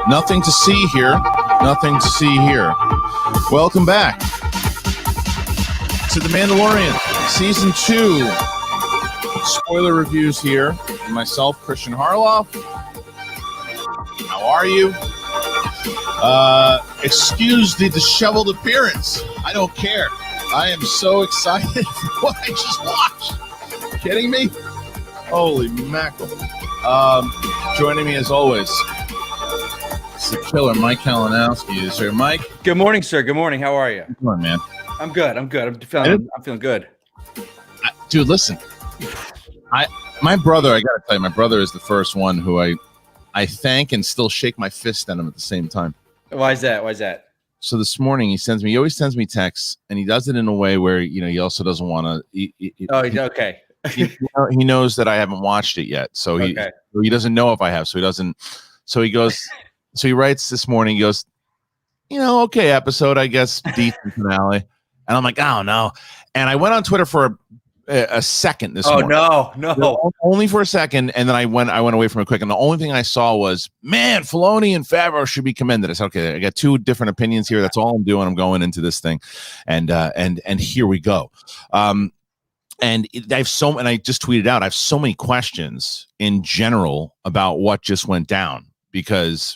Nothing to see here. Nothing to see here. Welcome back to The Mandalorian, Season 2. Spoiler reviews here. Myself, Kristian Harloff. How are you? Excuse the disheveled appearance. I don't care. I am so excited for what I just watched. Kidding me? Holy mackerel. Joining me as always, it's the killer, Mike Kalinowski. Is here, Mike? Good morning, sir. Good morning. How are you? Come on, man. I'm good. I'm feeling good. Dude, listen. My brother, I gotta tell you, my brother is the first one who I thank and still shake my fist at him at the same time. Why is that? So this morning he always sends me texts, and he does it in a way where, he also doesn't want to. Okay. he knows that I haven't watched it yet, so he doesn't know if I have. So he doesn't. So he goes. So he writes this morning. He goes, okay, episode, I guess, decent finale. And I'm like, oh no. And I went on Twitter for a second this morning. No. Only for a second, and then I went away from it quick. And the only thing I saw was, man, Filoni and Favreau should be commended. I said, okay, I got two different opinions here. That's all I'm doing. I'm going into this thing, and here we go. And I just tweeted out, I have so many questions in general about what just went down, because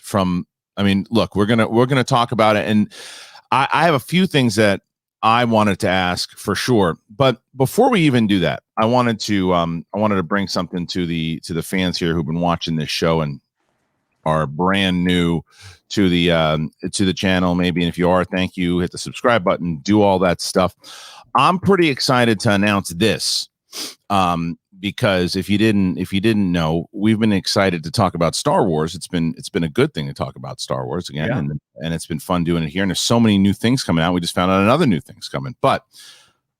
look, we're gonna talk about it, and I have a few things that I wanted to ask for sure. But before we even do that, I wanted to bring something to the fans here who've been watching this show and are brand new to the channel, maybe. And if you are, thank you. Hit the subscribe button, do all that stuff. I'm pretty excited to announce this. Because if you didn't know, we've been excited to talk about Star Wars. It's been a good thing to talk about Star Wars again, and it's been fun doing it here. And there's so many new things coming out. We just found out another new thing's coming. But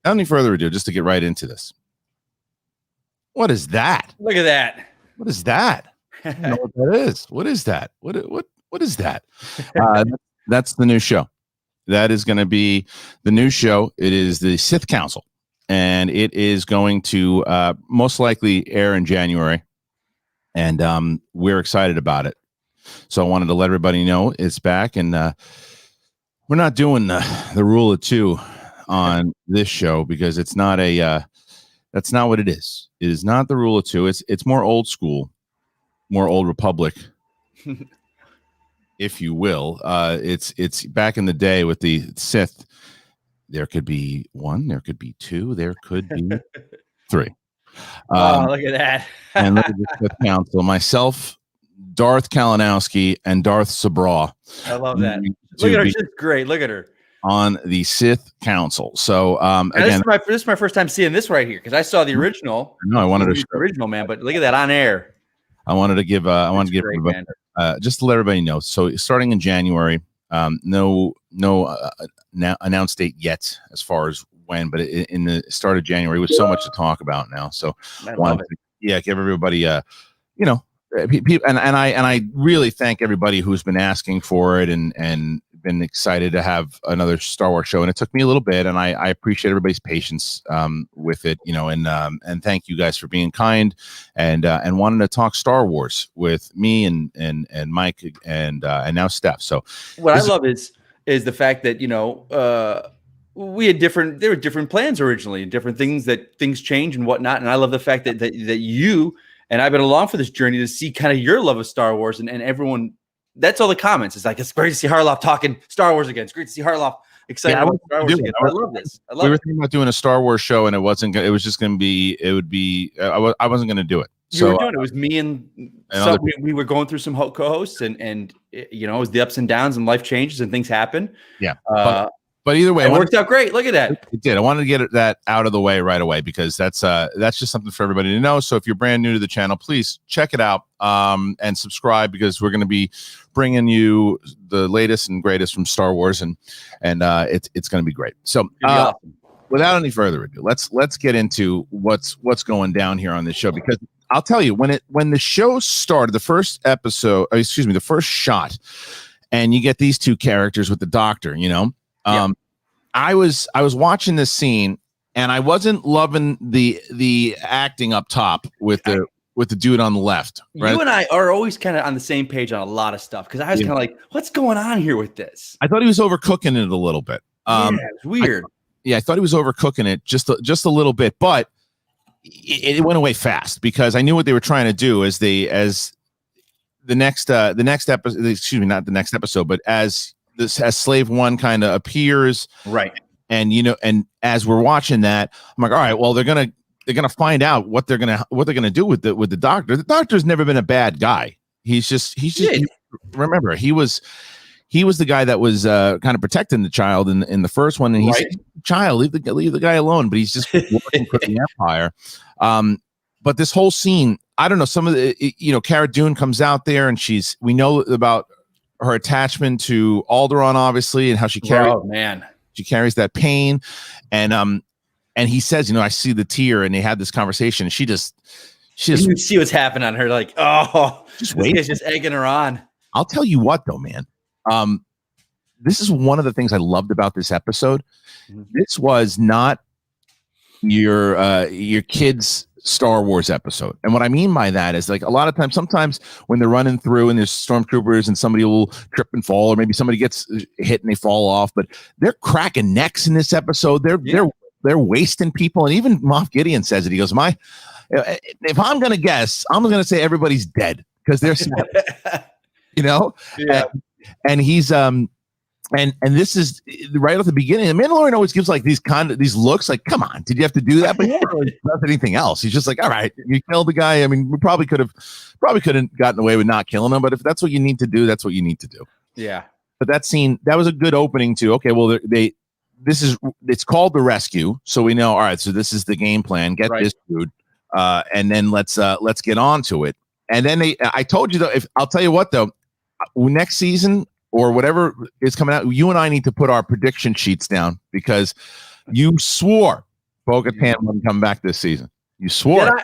without any further ado, just to get right into this. What is that? Look at that. What is that? I don't know what that is. What is that? What is that? That's the new show. That is going to be the new show. It is the Sith Council. And it is going to most likely air in January, and we're excited about it. So I wanted to let everybody know it's back, and we're not doing the rule of two on this show, because it's not that's not what it is. It is not the rule of two. It's more old school, more old Republic, if you will. It's back in the day with the Sith. There could be one, there could be two, there could be three. Look at that. And look at the council. Myself, Darth Kalinowski, and Darth Sabraw. I love that. Look at her. She's great. Look at her. On the Sith Council. So again, this is my first time seeing this right here, because I saw the original. No, I wanted to the original, man, but look at that on air. I wanted to give everybody, just to let everybody know. So starting in January, no announced date yet as far as when, but in the start of January, with so much to talk about now. So give everybody people, and I really thank everybody who's been asking for it and been excited to have another Star Wars show. And it took me a little bit, and I appreciate everybody's patience with it, and thank you guys for being kind and wanting to talk Star Wars with me and Mike and now Steph. So what I love is the fact that we had there were different plans originally, and different things change and whatnot. And I love the fact that you and I've been along for this journey to see kind of your love of Star Wars, and everyone. That's all the comments. It's like, it's great to see Harloff talking Star Wars again. It's great to see Harloff excited about Star Wars again. I love this. We were thinking about doing a Star Wars show, and it wasn't. It was just going to be. It would be. I wasn't going to do it. You were doing it. It was me and we were going through some co-hosts, and it was the ups and downs, and life changes and things happen. Yeah. But either way, it worked out great. Look at that. It did. I wanted to get that out of the way right away, because that's just something for everybody to know. So if you're brand new to the channel, please check it out and subscribe, because we're going to be bringing you the latest and greatest from Star Wars, and it's going to be great. So awesome. Without any further ado, let's get into what's going down here on this show, because I'll tell you, when the show started, the first shot, and you get these two characters with the doctor, I was watching this scene, and I wasn't loving the acting up top with the with the dude on the left. Right? You and I are always kind of on the same page on a lot of stuff because I was kind of like, what's going on here with this? I thought he was overcooking it a little bit. Yeah, it's weird. I thought he was overcooking it just a little bit, but it went away fast because I knew what they were trying to do as the next episode, excuse me, not the next episode, but as Slave One kind of appears. Right. And, and as we're watching that, I'm like, all right, well, they're going to find out what they're going to do with the doctor. The doctor's never been a bad guy. He's just remember, he was the guy that was kind of protecting the child in the first one, and he's child, leave the guy alone. But he's just working for the Empire. But this whole scene, I don't know. Some of the, Cara Dune comes out there, and we know about her attachment to Alderaan, obviously, and how she carries. Oh man, she carries that pain, and he says, I see the tear, and they had this conversation, and she just you see what's happening on her, like, this guy's just egging her on. I'll tell you what, though, man. This is one of the things I loved about this episode. Mm-hmm. This was not your kids' Star Wars episode. And what I mean by that is, like, a lot of times, sometimes when they're running through and there's stormtroopers and somebody will trip and fall, or maybe somebody gets hit and they fall off, but they're cracking necks in this episode. They're wasting people. And even Moff Gideon says it. He goes, if I'm going to guess, I'm going to say everybody's dead because they're, Yeah. And he's and this is right at the beginning. The Mandalorian always gives like these looks like, come on, did you have to do that? But he never really does anything else. He's just like, all right, you killed the guy. I mean, we probably could have gotten away with not killing him, but if that's what you need to do, that's what you need to do. Yeah. But that scene, that was a good opening to, okay, well, it's called The Rescue, so we know, all right, so this is the game plan. Get this dude, and then let's get on to it. And then I told you though, I'll tell you what though, next season or whatever is coming out, you and I need to put our prediction sheets down because you swore Bo-Katan wouldn't come back this season. You swore.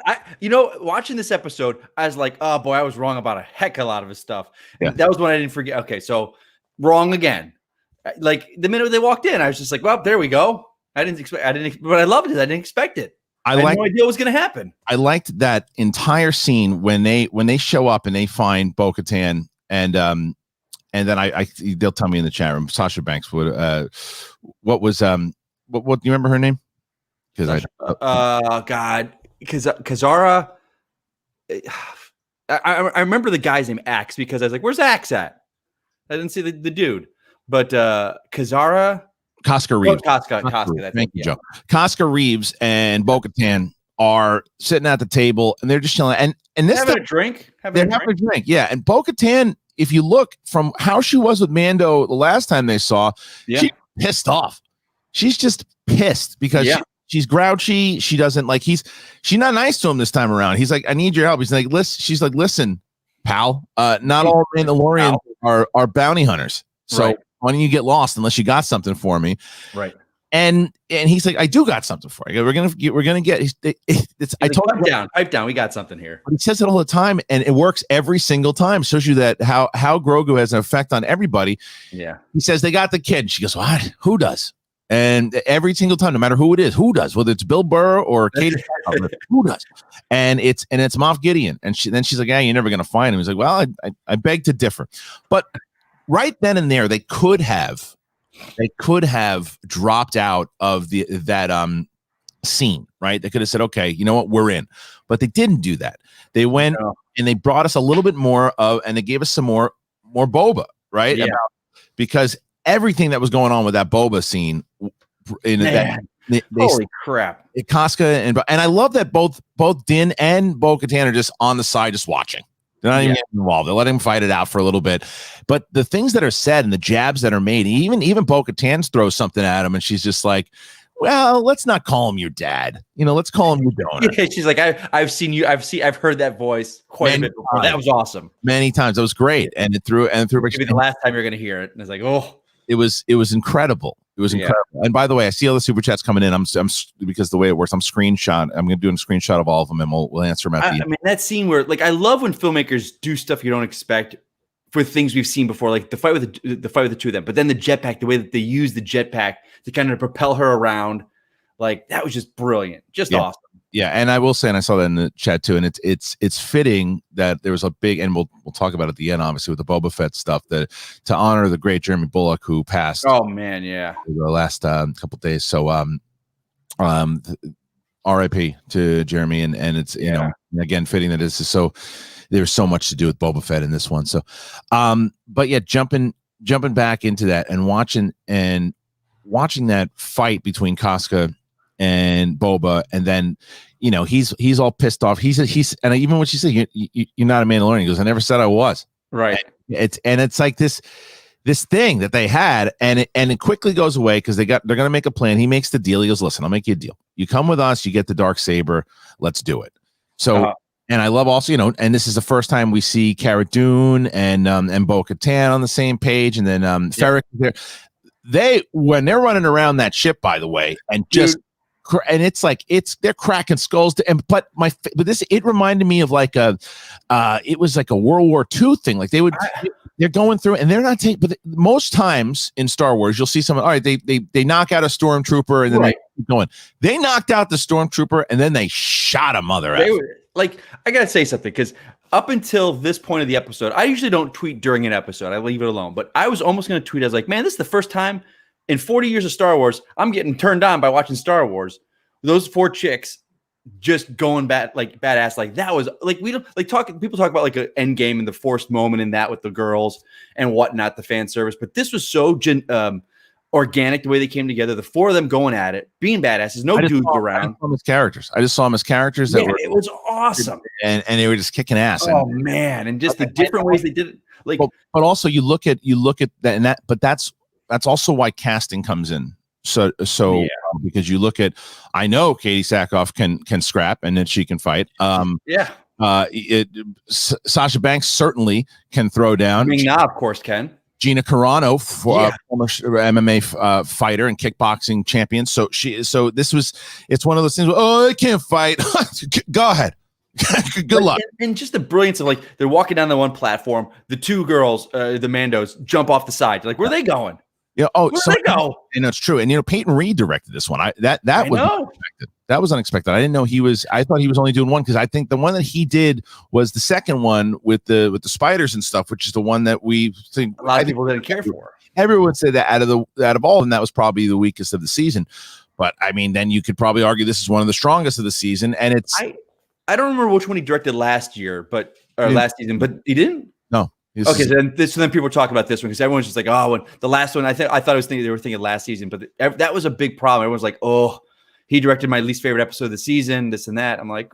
Watching this episode, I was like, oh boy, I was wrong about a heck of a lot of his stuff. Yeah. That was when I didn't forget. Okay, so wrong again. Like the minute they walked in, I was just like, well, there we go. But I loved it. I didn't expect it. I had no idea what was going to happen. I liked that entire scene when they show up and they find Bo-Katan and then they'll tell me in the chat room, Sasha Banks what was what do you remember her name? Because Kazara. I remember the guy's name Axe because I was like, where's Axe at? I didn't see the dude. But Kazara Casca Reeves. Thank you, Joe. Casca Reeves and Bo-Katan are sitting at the table and they're just chilling. And this having a drink. Having a drink. Yeah. And Bo-Katan, if you look from how she was with Mando the last time they saw, she's pissed off. She's just pissed because she's grouchy. She doesn't like she's not nice to him this time around. He's like, I need your help. He's like, listen, pal. Not all Mandalorians are bounty hunters. So why don't you get lost unless you got something for me? Right. And he's like, I do got something for you. We're gonna get. I told you, pipe down. We got something here. But he says it all the time, and it works every single time. Shows you that how Grogu has an effect on everybody. Yeah. He says they got the kid. She goes, what? Who does? And every single time, no matter who it is, who does? Whether it's Bill Burr or Katie, who does? And it's Moff Gideon. And she's like, yeah, you're never gonna find him. He's like, well, I beg to differ, but. Right then and there, they could have dropped out of that scene, right? They could have said, okay, you know what, we're in. But they didn't do that. They went and they brought us a little bit more of, and they gave us some more Boba, right? Yeah. Because everything that was going on with that Boba scene holy crap. Casca and I love that both Din and Bo-Katan are just on the side just watching. They're not even getting involved. They're letting him fight it out for a little bit. But the things that are said and the jabs that are made, even Bo-Katan throws something at him, and she's just like, well, let's not call him your dad. Let's call him your donor. Yeah, she's like, I've heard that voice quite a bit before. That was awesome. Many times. That was great. And it threw maybe the last time you're gonna hear it. And it's like, oh. It was incredible. It was incredible. And by the way, I see all the super chats coming in. I'm because the way it works, I'm going to do a screenshot of all of them, and we'll answer them at the end. I mean, that scene where, like, I love when filmmakers do stuff you don't expect for things we've seen before, like the fight with the two of them. But then the jetpack, the way that they use the jetpack to kind of propel her around, like that was just brilliant, just awesome. Yeah, and I will say, and I saw that in the chat too, and it's fitting that there was a big, and we'll talk about it at the end, obviously, with the Boba Fett stuff, that to honor the great Jeremy Bulloch who passed. Oh man, yeah, the last couple days. So R.I.P. to Jeremy, and it's you know, again, fitting that this is so. There's so much to do with Boba Fett in this one. So, but yeah, jumping back into that and watching that fight between Casca and Boba, and then you know he's all pissed off. He's and even when she said you're not a Mandalorian, he goes, I never said I was. Right. It's like this thing that they had, and it quickly goes away because they're gonna make a plan. He makes the deal. He goes, listen, I'll make you a deal. You come with us, you get the Darksaber. Let's do it. So. And I love also, you know, and this is the first time we see Cara Dune and Bo-Katan on the same page, and then Ferrick there. When they're running around that ship, by the way, and just and it's like they're cracking skulls. But this it reminded me of like it was like a World War II thing. Like they're going through and they're not taking. But most times in Star Wars, you'll see someone. All right, they knock out a stormtrooper and then they keep going. They knocked out the stormtrooper and then they shot a mother. Like, I gotta say something, because up until this point of the episode, I usually don't tweet during an episode. I leave it alone. But I was almost going to tweet. I was like, man, this is the first time in 40 years of Star Wars I'm getting turned on by watching Star Wars. Those 4 chicks just going badass. Like that was like, we don't like people talk about like an end game and the forced moment in that with the girls and whatnot, the fan service. But this was so organic, the way they came together, the 4 of them going at it, being badasses, no dudes around. I just saw them as characters. That it was awesome, and they were just kicking ass. Oh man, and just the different ways they did it. Like, but also you look at that, and but that's also why casting comes in. So because you look at, I know Katie Sackhoff can scrap and then she can fight. Sasha Banks certainly can throw down. Ming-Na, of course, can. Gina Carano, former MMA fighter and kickboxing champion. So it's one of those things where, oh, they can't fight. Go ahead. Good luck. And just the brilliance of like, they're walking down the one platform. The 2 girls, the Mandos, jump off the side. You're like, where are they going? Yeah. Where they go? And it's true. And you know, Peyton Reed directed this one. That was unexpected. That was unexpected. I didn't know I thought he was only doing one, because I think the one that he did was the second one with the spiders and stuff, which is the one that we think a lot of people didn't care for. Everyone said that out of all of them, that was probably the weakest of the season. But I mean, then you could probably argue this is one of the strongest of the season. And it's I don't remember which one he directed last year, last season, but he didn't. No. Okay, so then people were talking about this one because everyone's just like, oh, when the last one, I thought they were thinking last season, but that was a big problem. Everyone's like, oh, he directed my least favorite episode of the season, this and that. I'm like,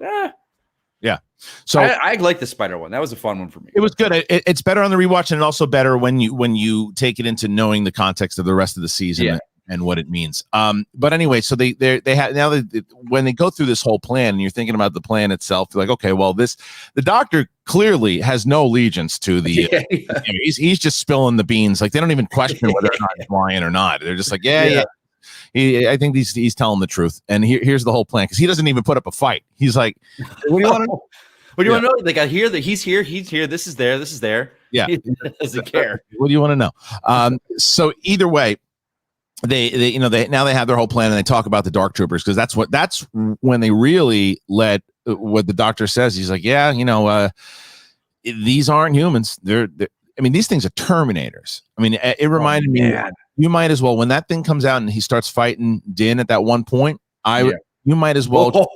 yeah. So I like the Spider one. That was a fun one for me. It was good. It's better on the rewatch, and also better when you take it into knowing the context of the rest of the season and what it means. But anyway, so they have now when they go through this whole plan, and you're thinking about the plan itself, you're like, okay, well, the Doctor clearly has no allegiance to the. He's just spilling the beans. Like they don't even question whether or not he's lying or not. They're just like, yeah. I think he's telling the truth. And here's the whole plan, because he doesn't even put up a fight. He's like, what do you want to know? What do you want to know? Like, I hear that he's here. This is there. Yeah. He doesn't care. What do you want to know? So either way, they now they have their whole plan, and they talk about the Dark Troopers, because that's when they really let what the Doctor says. He's like, yeah, these aren't humans. These things are Terminators. I mean, it reminded me. You might as well, when that thing comes out and he starts fighting Din at that one point, you might as well go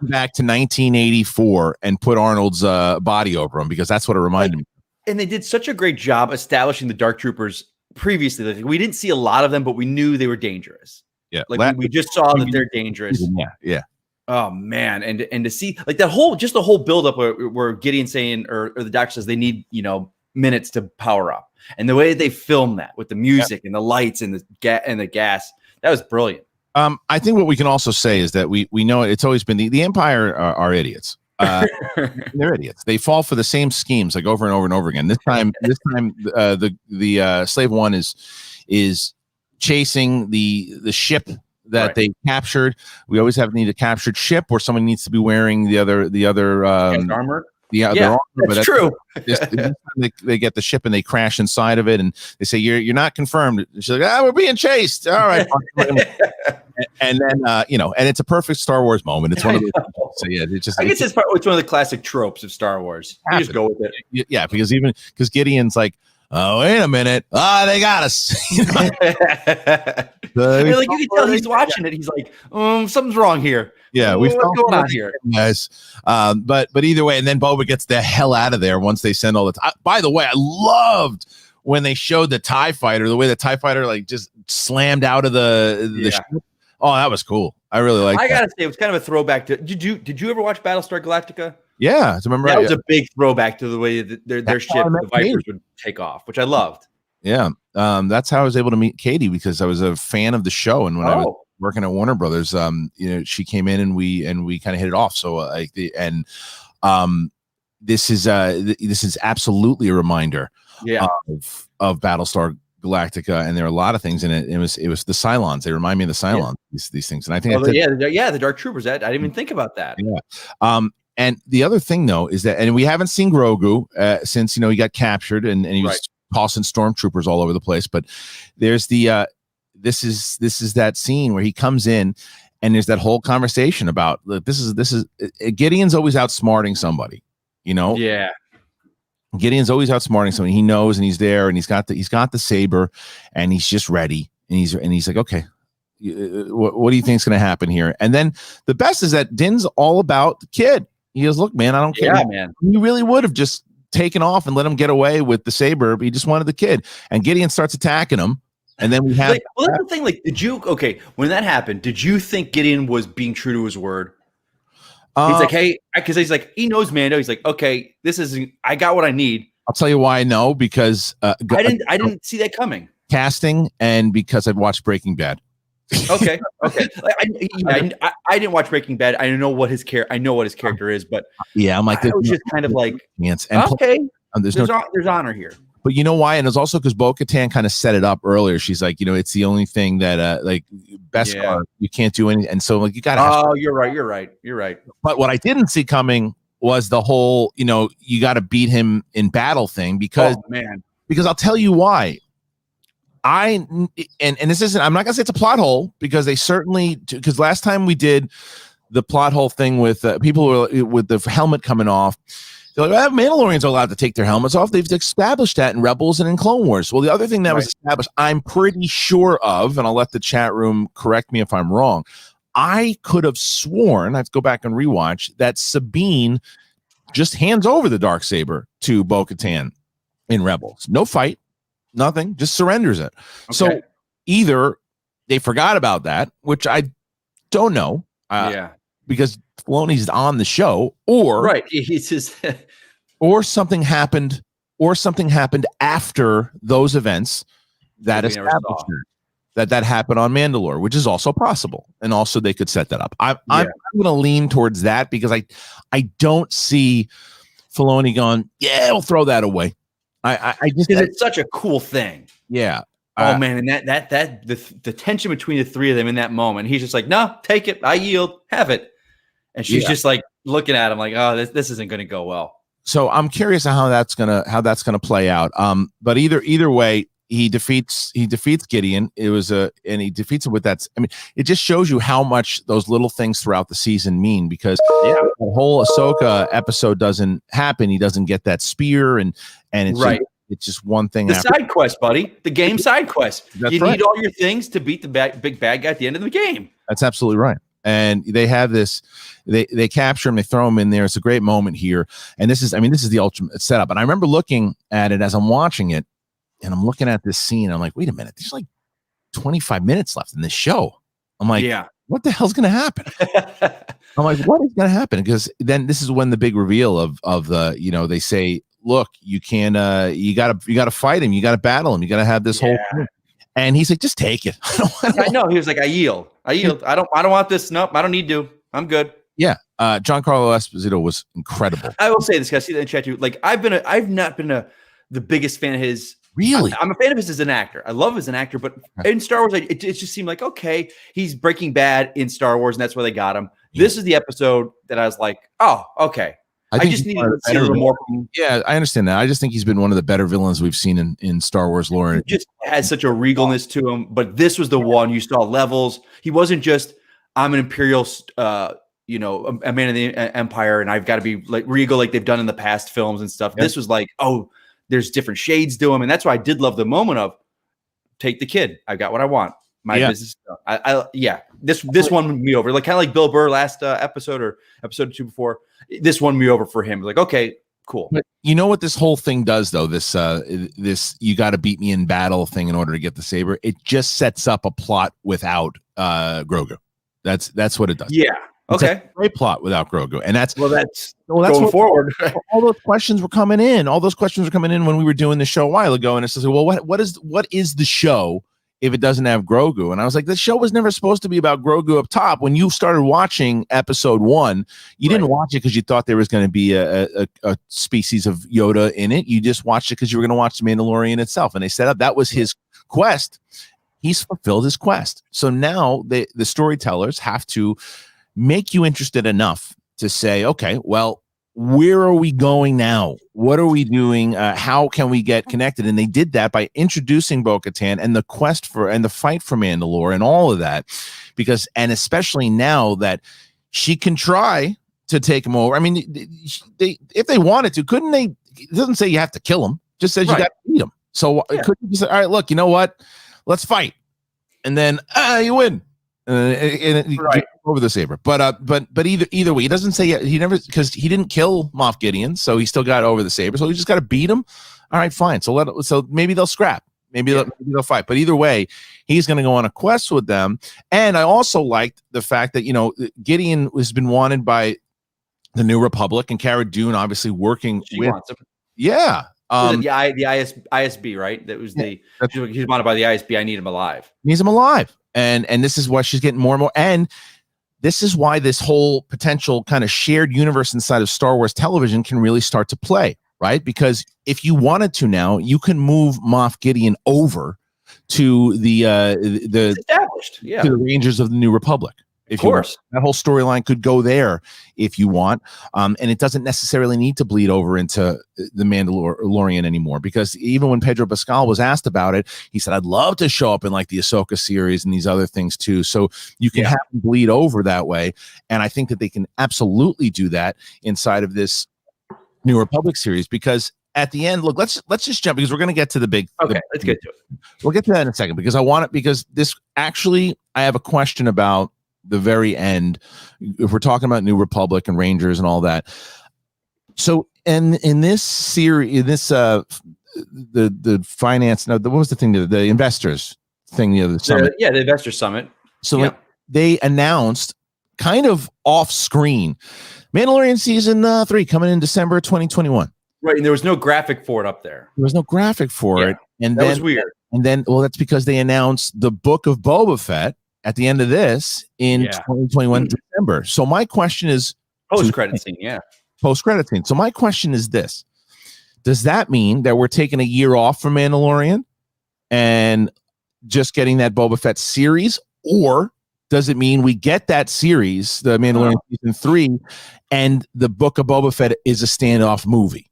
back to 1984 and put Arnold's body over him, because that's what it reminded me. And they did such a great job establishing the Dark Troopers previously. Like, we didn't see a lot of them, but we knew they were dangerous. Yeah, like we just saw that they're dangerous. Yeah. Oh man, and to see like that whole buildup where Gideon saying or the Doctor says they need minutes to power up. And the way they filmed that with the music and the lights and the gas, that was brilliant. I think what we can also say is that we know it's always been the Empire are idiots. They're idiots. They fall for the same schemes like over and over and over again. This time, the Slave One is chasing the ship that they captured. We always need a captured ship, or someone needs to be wearing the other armor. Yeah, that's true. They get the ship and they crash inside of it, and they say you're not confirmed. She's like, we're being chased. All right, and then and it's a perfect Star Wars moment. It's one of those. So yeah, I guess it's one of the classic tropes of Star Wars. You just go with it. Yeah, because Gideon's like, oh, wait a minute. They got us. Like you can tell he's watching it. He's like, something's wrong here. Yeah, what's going on here, guys? But either way, and then Boba gets the hell out of there once they send all the. By the way, I loved when they showed the TIE fighter. The way the TIE fighter like just slammed out of the ship. Oh, that was cool. I really like. I gotta say, it was kind of a throwback to. Did you ever watch Battlestar Galactica? Yeah, remember that was a big throwback to the way that their ship, the Vipers, would take off, which I loved. Yeah, that's how I was able to meet Katie, because I was a fan of the show, and when I was working at Warner Brothers, she came in and we kind of hit it off. So this is absolutely a reminder of Battlestar Galactica, and there are a lot of things in it. It was the Cylons. They remind me of the Cylons. These things, and I think the Dark Troopers. I didn't even think about that. Yeah. And the other thing though is that, and we haven't seen Grogu since he got captured and he was tossing stormtroopers all over the place. But there's this is that scene where he comes in, and there's that whole conversation about this is Gideon's always outsmarting somebody, Yeah. Gideon's always outsmarting somebody. He knows, and he's there, and he's got the saber, and he's just ready, and he's like, okay, what do you think is going to happen here? And then the best is that Din's all about the kid. He goes, look, man, I don't care. Yeah, man. You really would have just taken off and let him get away with the saber, but he just wanted the kid. And Gideon starts attacking him. And then we have that's the thing. When that happened, did you think Gideon was being true to his word? He's like, hey, because he's like, he knows Mando. He's like, okay, I got what I need. I'll tell you why I know, because I didn't see that coming. Casting, and because I've watched Breaking Bad. Okay. I didn't watch Breaking Bad. I know what his character is, but yeah, I'm like, I was just kind of like, okay, there's honor here. But you know why? And it's also because Bo-Katan kind of set it up earlier. She's like, it's the only thing that Beskar, you can't do anything, and so like you gotta. Oh, you're right. But what I didn't see coming was the whole, you got to beat him in battle thing, because because I'll tell you why. And this isn't, I'm not gonna say it's a plot hole, because because last time we did the plot hole thing with people with the helmet coming off, they're like, Mandalorians are allowed to take their helmets off. They've established that in Rebels and in Clone Wars. Well, the other thing that was established, I'm pretty sure of, and I'll let the chat room correct me if I'm wrong, I could have sworn, I have to go back and rewatch, that Sabine just hands over the Darksaber to Bo-Katan in Rebels. No fight. Nothing, just surrenders it. Okay. So either they forgot about that, which I don't know, because Filoni's on the show, or he's just or something happened, after those events that established that happened on Mandalore, which is also possible, and also they could set that up. I'm going to lean towards that, because I don't see Filoni going, we'll throw that away. I just, because it's such a cool thing. Yeah. Oh man, and the tension between the three of them in that moment. He's just like, no, take it. I yield. Have it. And she's just like looking at him like, oh, this isn't going to go well. So I'm curious how that's gonna play out. But either way, he defeats Gideon. And he defeats him with that. I mean, it just shows you how much those little things throughout the season mean, because the whole Ahsoka episode doesn't happen. He doesn't get that spear, and it's it's just one thing. The side quest, buddy. The game side quest. You need all your things to beat the big bad guy at the end of the game. That's absolutely right. And they have this. They capture him. They throw him in there. It's a great moment here. And this is the ultimate setup. And I remember looking at it as I'm watching it. And I'm looking at this scene. I'm like, wait a minute. There's like 25 minutes left in this show. I'm like, what the hell's going to happen? I'm like, what is going to happen? Because then this is when the big reveal of the, they say, look, you can, you gotta fight him. You gotta battle him. You gotta have this whole thing. And he's like, just take it. I know. He was like, I yield. I don't want this. Nope. I don't need to. I'm good. Yeah. Giancarlo Esposito was incredible. I will say this, guys. See that in chat too. Like I've not been the biggest fan of his. Really? I'm a fan of his as an actor. I love him as an actor, but in Star Wars, it just seemed like, okay, he's Breaking Bad in Star Wars, and that's where they got him. Yeah. This is the episode that I was like, oh, okay. I think just need to see a little more from. Yeah, I understand that. I just think he's been one of the better villains we've seen in Star Wars lore. He just has such a regalness to him. But this was the one you saw levels. He wasn't just, I'm an Imperial, a man of the Empire, and I've got to be like regal like they've done in the past films and stuff. Yep. This was like, oh, there's different shades to him. And that's why I did love the moment of take the kid. I got what I want. My business. This won me over. Like kind of like Bill Burr last episode or episode 2 before. This won me over for him. Like, okay, cool. But you know what this whole thing does though? This you got to beat me in battle thing in order to get the saber. It just sets up a plot without Grogu. That's what it does. Yeah. Okay. It's a great plot without Grogu, and that's going forward. All those questions were coming in. All those questions were coming in when we were doing the show a while ago, and it's just like, well, what is the show if it doesn't have Grogu? And I was like, the show was never supposed to be about Grogu up top. When you started watching episode 1, you didn't watch it because you thought there was going to be a species of Yoda in it. You just watched it because you were going to watch the Mandalorian itself, and they set up that was his quest. He's fulfilled his quest. So now the storytellers have to make you interested enough to say, okay, well, where are we going now? What are we doing? How can we get connected? And they did that by introducing Bo-Katan and the quest for and the fight for Mandalore and all of that, because and especially now that she can try to take him over. I mean, if they wanted to, couldn't they? It doesn't say you have to kill him; just says you got to beat him. So couldn't you say, all right, look, you know what? Let's fight, and then you win. Over the saber, but either way, he doesn't say he never, because he didn't kill Moff Gideon, so he still got over the saber. So he just got to beat him. All right, fine. So maybe they'll scrap. Maybe they'll fight. But either way, he's going to go on a quest with them. And I also liked the fact that Gideon has been wanted by the New Republic, and Cara Dune obviously working with. Yeah. The ISB, right? That was he's wanted by the ISB. I need him alive. Needs him alive. And this is why she's getting more and more. And this is why this whole potential kind of shared universe inside of Star Wars television can really start to play, right? Because if you wanted to now, you can move Moff Gideon over to the established, to the Rangers of the New Republic. Of course, that whole storyline could go there if you want, and it doesn't necessarily need to bleed over into the Mandalorian anymore. Because even when Pedro Pascal was asked about it, he said, "I'd love to show up in like the Ahsoka series and these other things too." So you can have them bleed over that way, and I think that they can absolutely do that inside of this New Republic series. Because at the end, look, let's just jump, because we're going to get to the big. Okay, let's get to it. We'll get to that in a second, because I have a question about the very end, if we're talking about New Republic and Rangers and all that. So in this series, the finance, what was the thing, the investors thing, the summit? The investor summit. So like they announced kind of off screen Mandalorian season 3 coming in December 2021. Right, and there was no graphic for it up there. There was no graphic for it, and that was weird. And then, well, that's because they announced the Book of Boba Fett at the end of this in 2021 December. So my question is post-credit scene. Post-credit scene. So my question is this: does that mean that we're taking a year off from Mandalorian and just getting that Boba Fett series, or does it mean we get that series, the Mandalorian season 3, and the Book of Boba Fett is a standoff movie?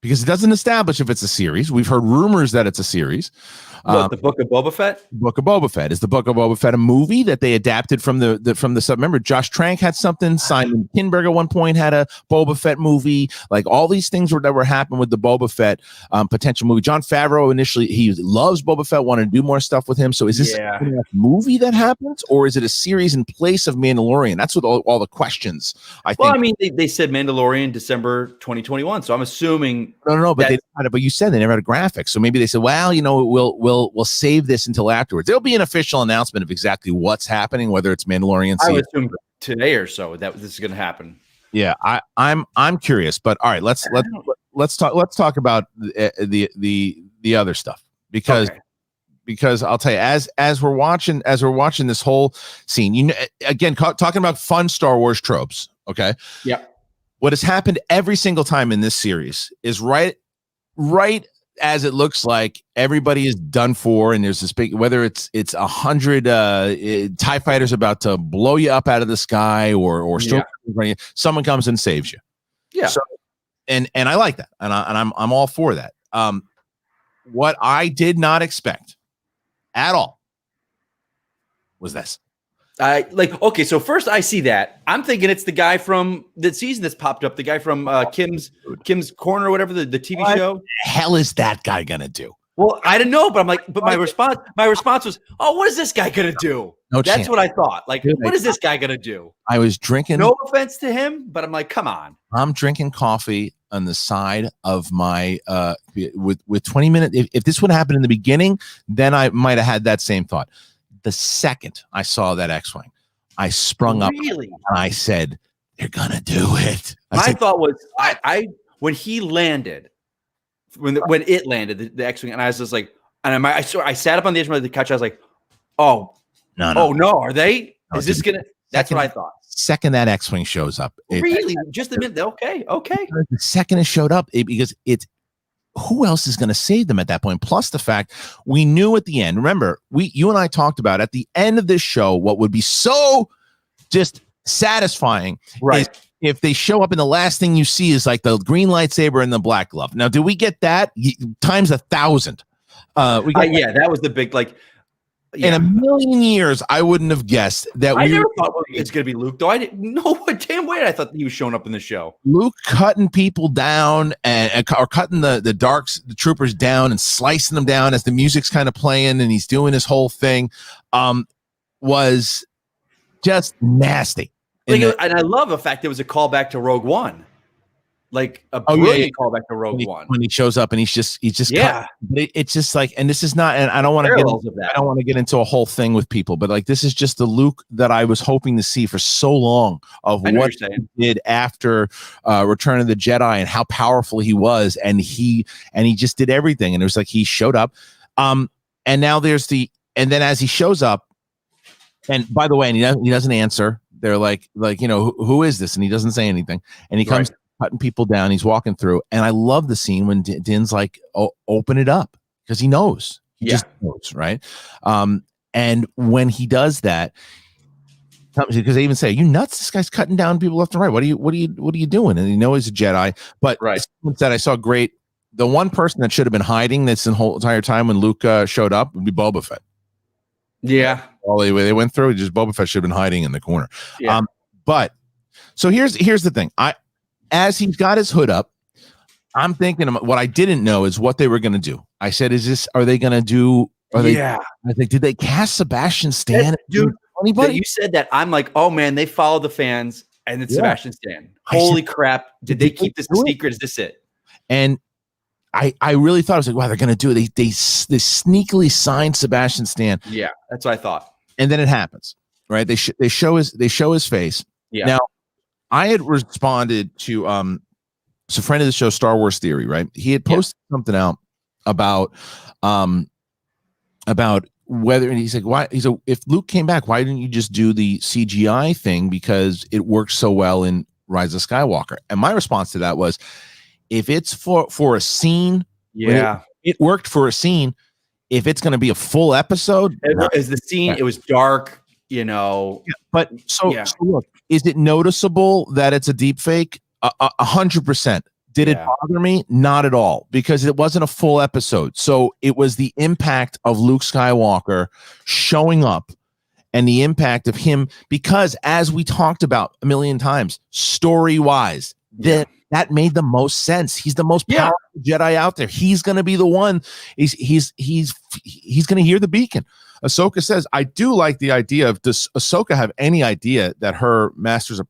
Because it doesn't establish if it's a series. We've heard rumors that it's a series. The Book of Boba Fett? Book of Boba Fett. Is the Book of Boba Fett a movie that they adapted from the sub? Remember, Josh Trank had something. Simon Kinberg at one point had a Boba Fett movie. Like all these things that were happening with the Boba Fett potential movie. Jon Favreau initially, he loves Boba Fett, wanted to do more stuff with him. So is this a movie that happens, or is it a series in place of Mandalorian? That's what all the questions. I mean, they said Mandalorian December 2021. So I'm assuming no, but but you said they never had a graphic. So maybe they said, well, we'll save this until afterwards. There'll be an official announcement of exactly what's happening, whether it's Mandalorian. I would assume today or so that this is going to happen. Yeah, I'm curious, but all right, let's talk about the other stuff, because I'll tell you, as we're watching this whole scene, again, talking about fun Star Wars tropes. Okay. Yeah. What has happened every single time in this series is right as it looks like everybody is done for, and there's this big, whether it's 100 TIE fighters about to blow you up out of the sky, or someone comes and saves you. Yeah. So, and I like that, and I'm all for that. What I did not expect at all was this. Okay, so first I see that. I'm thinking it's the guy from the season that's popped up, the guy from Kim's Corner or whatever, the TV show. What the hell is that guy gonna do? Well, I didn't know, but I'm like, but my response was, oh, what is this guy gonna do? No That's chance. what I thought. Like, what is this guy gonna do? I was drinking. No offense to him, but I'm like, come on. I'm drinking coffee on the side of my with 20 minutes. If this would happen in the beginning, then I might have had that same thought. The second I saw that X-Wing, I sprung up and I said, they're gonna do it. My thought was I when he landed, when it landed, the X-Wing, and I was just like, and I sat up on the edge of the couch, I was like, oh no, are they? Is this gonna? That's what I thought. Second that X-Wing shows up, just a minute. Okay. The second it showed up, because it's who else is going to save them at that point? Plus the fact we knew at the end. Remember, you and I talked about at the end of this show what would be so just satisfying, right? Is if they show up and the last thing you see is like the green lightsaber and the black glove. Now, do we get that times 1,000? That was the big like. Yeah. In a million years, I wouldn't have guessed that. I never thought it's going to be Luke, though. I didn't know what damn way I thought he was showing up in the show. Luke cutting people down or cutting the troopers down and slicing them down as the music's kind of playing and he's doing his whole thing, was just nasty. And I love the fact there was a callback to Rogue One. Like a brilliant callback to Rogue One when he shows up and he's just it's just like, and this is not, and I don't want to get into a whole thing with people, but like this is just the Luke that I was hoping to see for so long of what he did after Return of the Jedi and how powerful he was, and he just did everything, and it was like he showed up, and now and then as he shows up, and by the way, and he doesn't answer. They're like who is this, and he doesn't say anything, and he comes. Right. Cutting people down, he's walking through, and I love the scene when Din's like, open it up, because he knows. He just knows, right? And when he does that, because they even say, "You nuts? This guy's cutting down people left and right. What are you doing?" And you know he's a Jedi. But that I saw great. The one person that should have been hiding this whole entire time when Luke showed up would be Boba Fett. Yeah, all the way they went through, just Boba Fett should have been hiding in the corner. Yeah. But so here's the thing. As he's got his hood up, I'm thinking what I didn't know is what they were going to do. I said, are they going to do? I think, did they cast Sebastian Stan? Dude, anybody? You said that. I'm like, oh man, they follow the fans and it's Sebastian Stan. Holy crap. Did they keep this a secret? Is this it? And I really thought, I was like, wow, they're going to do it. They sneakily signed Sebastian Stan. Yeah, that's what I thought. And then it happens, right? They show his face. Yeah. Now, I had responded to so friend of the show, Star Wars Theory, right? He had posted something out about whether, and he's like, why? He's like, if Luke came back, why didn't you just do the CGI thing, because it works so well in Rise of Skywalker? And my response to that was, if it's for a scene, it worked for a scene. If it's going to be a full episode, as the scene, it was dark. But so look, is it noticeable that it's a deep fake? 100%. Did it bother me? Not at all, because it wasn't a full episode. So it was the impact of Luke Skywalker showing up and the impact of him, because as we talked about a million times, story-wise, that made the most sense. He's the most powerful Jedi out there. He's going to be the one. He's going to hear the beacon. Ahsoka says, I do like the idea of, does Ahsoka have any idea that her master's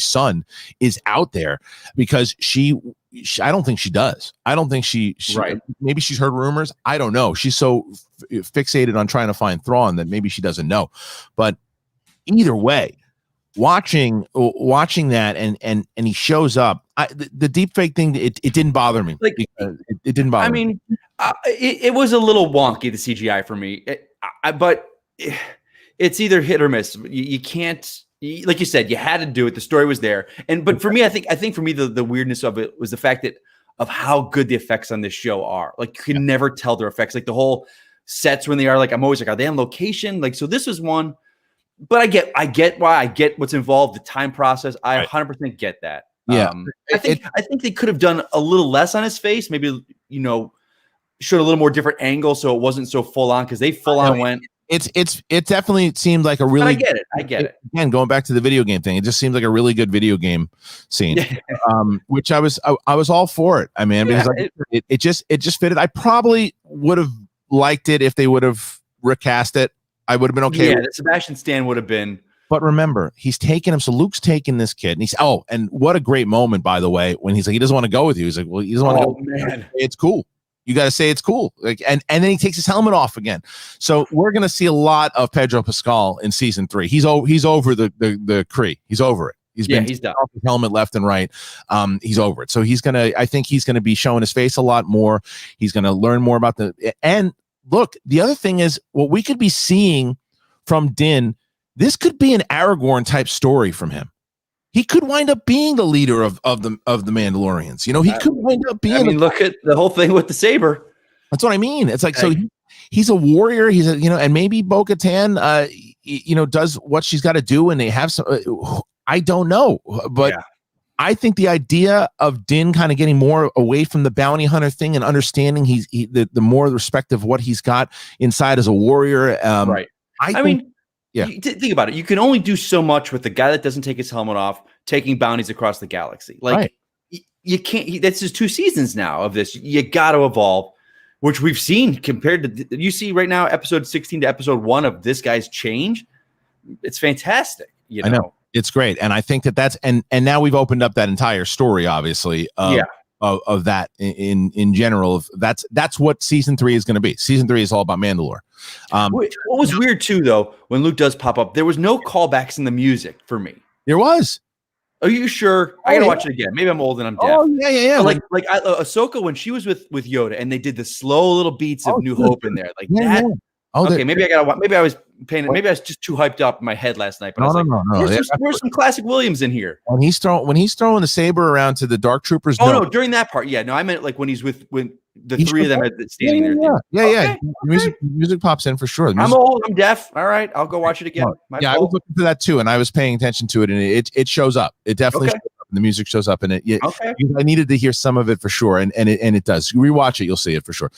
son is out there? Because she I don't think she does. I don't think she maybe she's heard rumors. I don't know. She's so fixated on trying to find Thrawn that maybe she doesn't know. But either way, watching that and he shows up, the deep fake thing, it didn't bother me. Like, it didn't bother me. I mean, it was a little wonky, the CGI for me, but it's either hit or miss. You can't, like you said, you had to do it. The story was there, but for me, I think for me the weirdness of it was the fact of how good the effects on this show are. Like, you can never tell their effects. Like the whole sets when they are, like, I'm always like, are they on location? Like, so this was one. But I get why, I get what's involved, the time process. I 100% get that. Yeah. I think they could have done a little less on his face. Maybe, you know, showed a little more different angle so it wasn't so full on, because they full on went. It definitely seemed like a really. But I get it. Again, going back to the video game thing, it just seems like a really good video game scene, which I was all for it. I mean, because it just fitted. I probably would have liked it if they would have recast it. I would have been okay. Yeah, the Sebastian Stan would have been. But remember, he's taking him. So Luke's taking this kid, and he's and what a great moment, by the way, when he's like, he doesn't want to go with you. He's like, well, he doesn't want to go. Man. It's cool. You got to say it's cool. Like, and then he takes his helmet off again. So we're going to see a lot of Pedro Pascal in season 3. He's over the Kree. He's over it. He's done off his helmet left and right. He's over it. So I think he's going to be showing his face a lot more. He's going to learn more about and look, the other thing is what we could be seeing from Din. This could be an Aragorn type story from him. He could wind up being the leader of the Mandalorians. You know, he could wind up being. I mean, look at the whole thing with the saber. That's what I mean. It's like, so he's a warrior. He's a, and maybe Bo-Katan, does what she's got to do, and they have some. I don't know, but I think the idea of Din kind of getting more away from the bounty hunter thing and understanding the more respect of what he's got inside as a warrior. Right. I mean. Yeah. Think about it. You can only do so much with the guy that doesn't take his helmet off, taking bounties across the galaxy. Like, you can't. That's just 2 seasons now of this. You got to evolve, which we've seen compared to. You see right now, episode 16 to episode 1 of this guy's change. It's fantastic. I know it's great, and I think that's and now we've opened up that entire story, obviously. Of that in general. That's what season 3 is going to be. Season 3 is all about Mandalore. What was weird too, though, when Luke does pop up, there was no callbacks in the music for me. There was. Are you sure? I gotta watch it again. Maybe I'm old and I'm deaf. Oh yeah. Like Ahsoka when she was with Yoda and they did the slow little beats of New Hope in there, like that. Yeah. Okay, maybe I was just too hyped up in my head last night. But no. There's some classic Williams in here. When he's throwing the saber around to the Dark Troopers. No, during that part. Yeah, no, I meant like when he's with the 3 of them standing there. Yeah. Music pops in for sure. I'm old. I'm deaf. All right, I'll go watch it again. I was looking for that too, and I was paying attention to it, and it shows up. It definitely shows up. The music shows up in it. I needed to hear some of it for sure, and it does. Rewatch it, you'll see it for sure.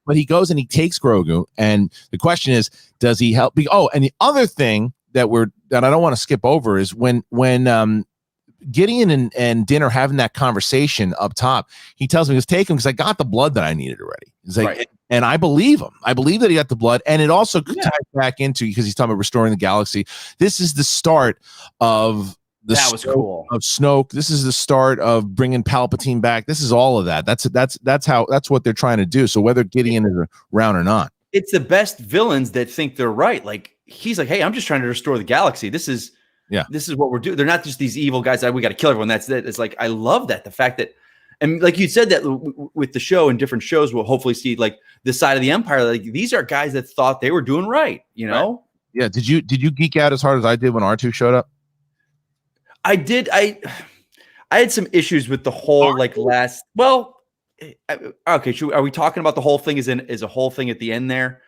But he goes and he takes Grogu, and the question is, does he help? And the other thing that I don't want to skip over is when Gideon and Din are having that conversation up top, he tells me, "Just take him because I got the blood that I needed already." He's like, and I believe him. I believe that he got the blood, and it also ties back into, because he's talking about restoring the galaxy. This is the start of. That was cool. Of Snoke. This is the start of bringing Palpatine back. This is all of that. That's what they're trying to do. So whether Gideon is around or not, it's the best villains that think they're right. Like, he's like, hey, I'm just trying to restore the galaxy. This is what we're doing. They're not just these evil guys that we got to kill everyone. That's it. It's like, I love that. The fact that, and like you said, that with the show and different shows, we'll hopefully see like the side of the empire. Like, these are guys that thought they were doing right. You know? Right. Yeah. Did you geek out as hard as I did when R2 showed up? I did. I had some issues with the whole last. Well, okay. Are we talking about the whole thing is a whole thing at the end there?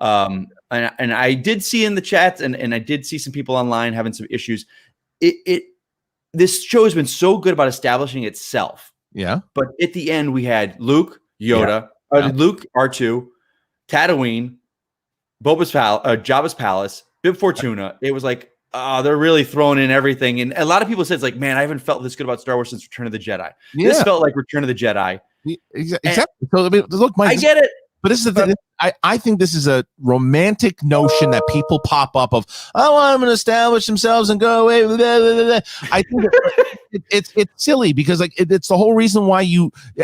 And I did see in the chats, and I did see some people online having some issues. This show has been so good about establishing itself. Yeah. But at the end, we had Luke, Yoda, Luke, R2, Tatooine, Jabba's palace, Bib Fortuna. It was like. They're really throwing in everything. And a lot of people said, it's like, man, I haven't felt this good about Star Wars since Return of the Jedi. Yeah. This felt like Return of the Jedi. Exactly. So, look, Mike, I get it. But this is the thing. I think this is a romantic notion that people pop up of, I want them to establish themselves and go away. Blah, blah, blah, blah. I think it's silly because like it's the whole reason why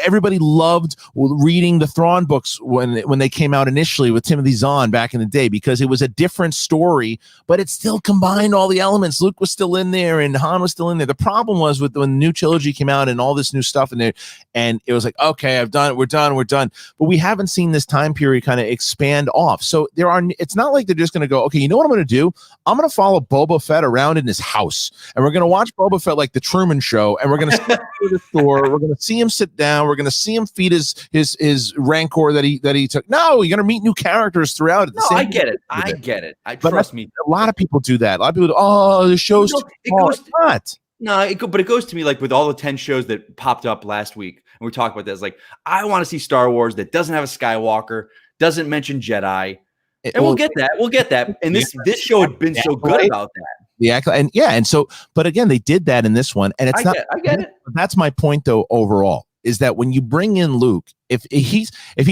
everybody loved reading the Thrawn books when they came out initially with Timothy Zahn back in the day, because it was a different story, but it still combined all the elements. Luke was still in there and Han was still in there. The problem was when the new trilogy came out and all this new stuff in there, and it was like, okay, we're done. But we haven't seen this time period kind of expand off. So it's not like they're just going to go, okay, you know what I'm going to do? I'm going to follow Boba Fett around in his house, and we're going to watch Boba Fett like the Truman Show, and we're going to see him to the store. We're going to see him sit down. We're going to see him feed his rancor that he took. No, you're going to meet new characters throughout. I get it. I get it. Trust me. A lot of people do that. A lot of people go, the show's not. No, but it goes to me like with all the 10 shows that popped up last week, and we talked about this. Like, I want to see Star Wars that doesn't have a Skywalker, doesn't mention Jedi, and we'll get that. We'll get that. And this show had been so good about that. And so, but again, they did that in this one, and it's not. I get it. That's my point, though. Overall, is that when you bring in Luke, if he's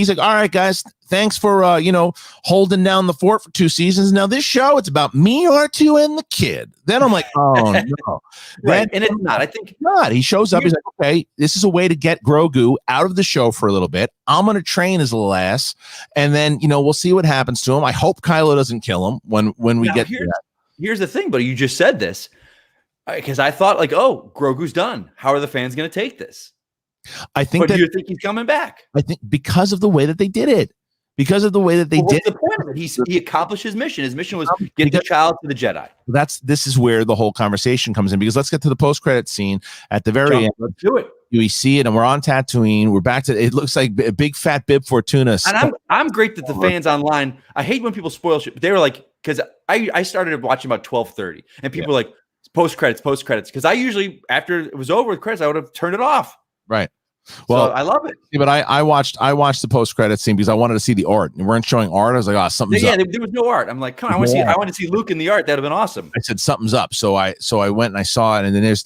like, all right, guys, thanks for holding down the fort for 2 seasons. Now this show, it's about me, R2, and the kid. Then I'm like, oh no, right? And it's not. I think not. He shows up. He's like, okay, this is a way to get Grogu out of the show for a little bit. I'm gonna train his little ass, and then we'll see what happens to him. I hope Kylo doesn't kill him when we get to that. Here's the thing, but you just said this because I thought like, oh, Grogu's done. How are the fans going to take this? I think. But do you think he's coming back? I think because of the way that they did it. Because of the way that they did. What's the point of it? He accomplished his mission. His mission was get the child to the Jedi. This is where the whole conversation comes in, because let's get to the post-credit scene at the very end. Let's do it. We see it, and we're on Tatooine. We're back to it. Looks like a big fat Bib Fortuna. And I'm great that the fans online. I hate when people spoil shit. But they were like, because I started watching about 12:30, and people were like, post credits. Because I usually, after it was over with credits, I would have turned it off. Right. Well, so I love it. But I watched the post credit scene because I wanted to see the art. And weren't showing art. I was like, oh, something's up. There was no art. I'm like, come on, I want to see Luke in the art. That'd have been awesome. I said something's up. So I went and I saw it, and then there's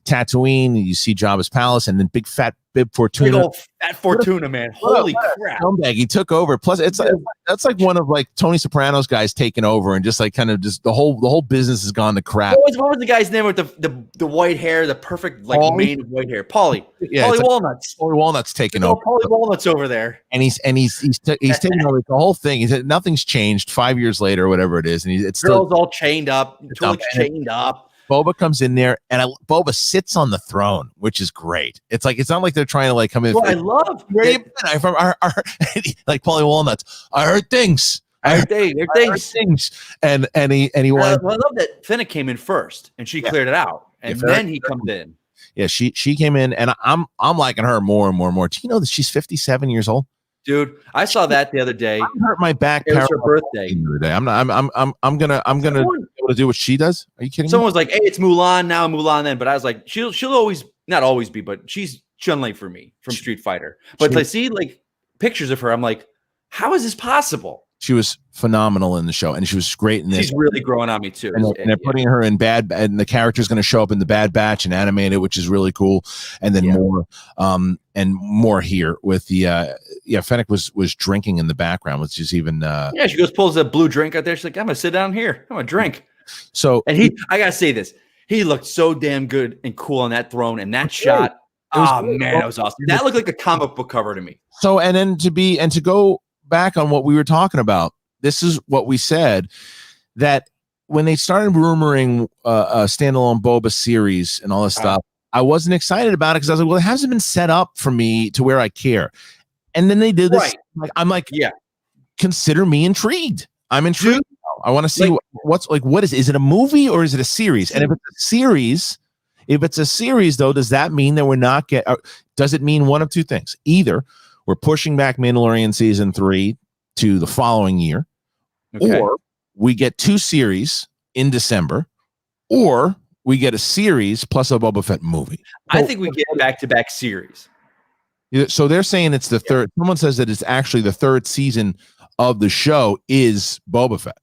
Tatooine, and you see Jabba's palace, and then big fat Bib Fortuna. Big old fat Fortuna, man. Holy crap. Scumbag. He took over. Plus, that's like one of like Tony Soprano's guys taking over, and just like kind of just the whole business has gone to crap. What was the guy's name with the white hair, the perfect like mane of white hair? Paulie. Yeah, Paulie Walnuts. Paulie Walnuts taking over. Paulie Walnuts over there. And he's taking over the whole thing. He said nothing's changed 5 years later, or whatever it is, and it's still all chained up. Twilight's chained up. Boba comes in there, and Boba sits on the throne, which is great. It's not like they're trying to like come in. Well, I love where you been? I'm from like Paulie Walnuts. I heard things. I heard things. And he I love that Fennec came in first, and she cleared it out, and then he comes in. Yeah, she came in, and I'm liking her more and more and more. Do you know that she's 57 years old? Dude, I saw that the other day. I hurt my back. It was her birthday. The other day. I'm gonna be able to do what she does. Are you kidding? Someone was like, "Hey, it's Mulan now, Mulan then." But I was like, she'll always not always be, but she's Chun-Li for me from Street Fighter. But to see like pictures of her, I'm like, how is this possible? She was phenomenal in the show, and she was great in this. She's really growing on me too. And they're putting her in and the character's going to show up in the Bad Batch and animated, which is really cool. And then more here with the Fennec was drinking in the background, which is even she goes pulls a blue drink out there. She's like, I'm gonna sit down here. I'm gonna drink. So I gotta say this, he looked so damn good and cool on that throne, and that shot. Oh man, that was awesome. That looked like a comic book cover to me. So and then to go back on what we were talking about, this is what we said, that when they started rumoring a standalone Boba series and all this stuff, I wasn't excited about it because I was like, well, it hasn't been set up for me to where I care. And then they did this. Like, I'm like, consider me intrigued. I'm intrigued. I want to see what is it a movie or is it a series? And if it's a series, though, does that mean that we're not does it mean one of two things? Either we're pushing back Mandalorian season 3 to the following year, or we get 2 series in December, or we get a series plus a Boba Fett movie. I think we get back-to-back series. So they're saying it's the third. Someone says that it's actually the 3rd season of the show is Boba Fett.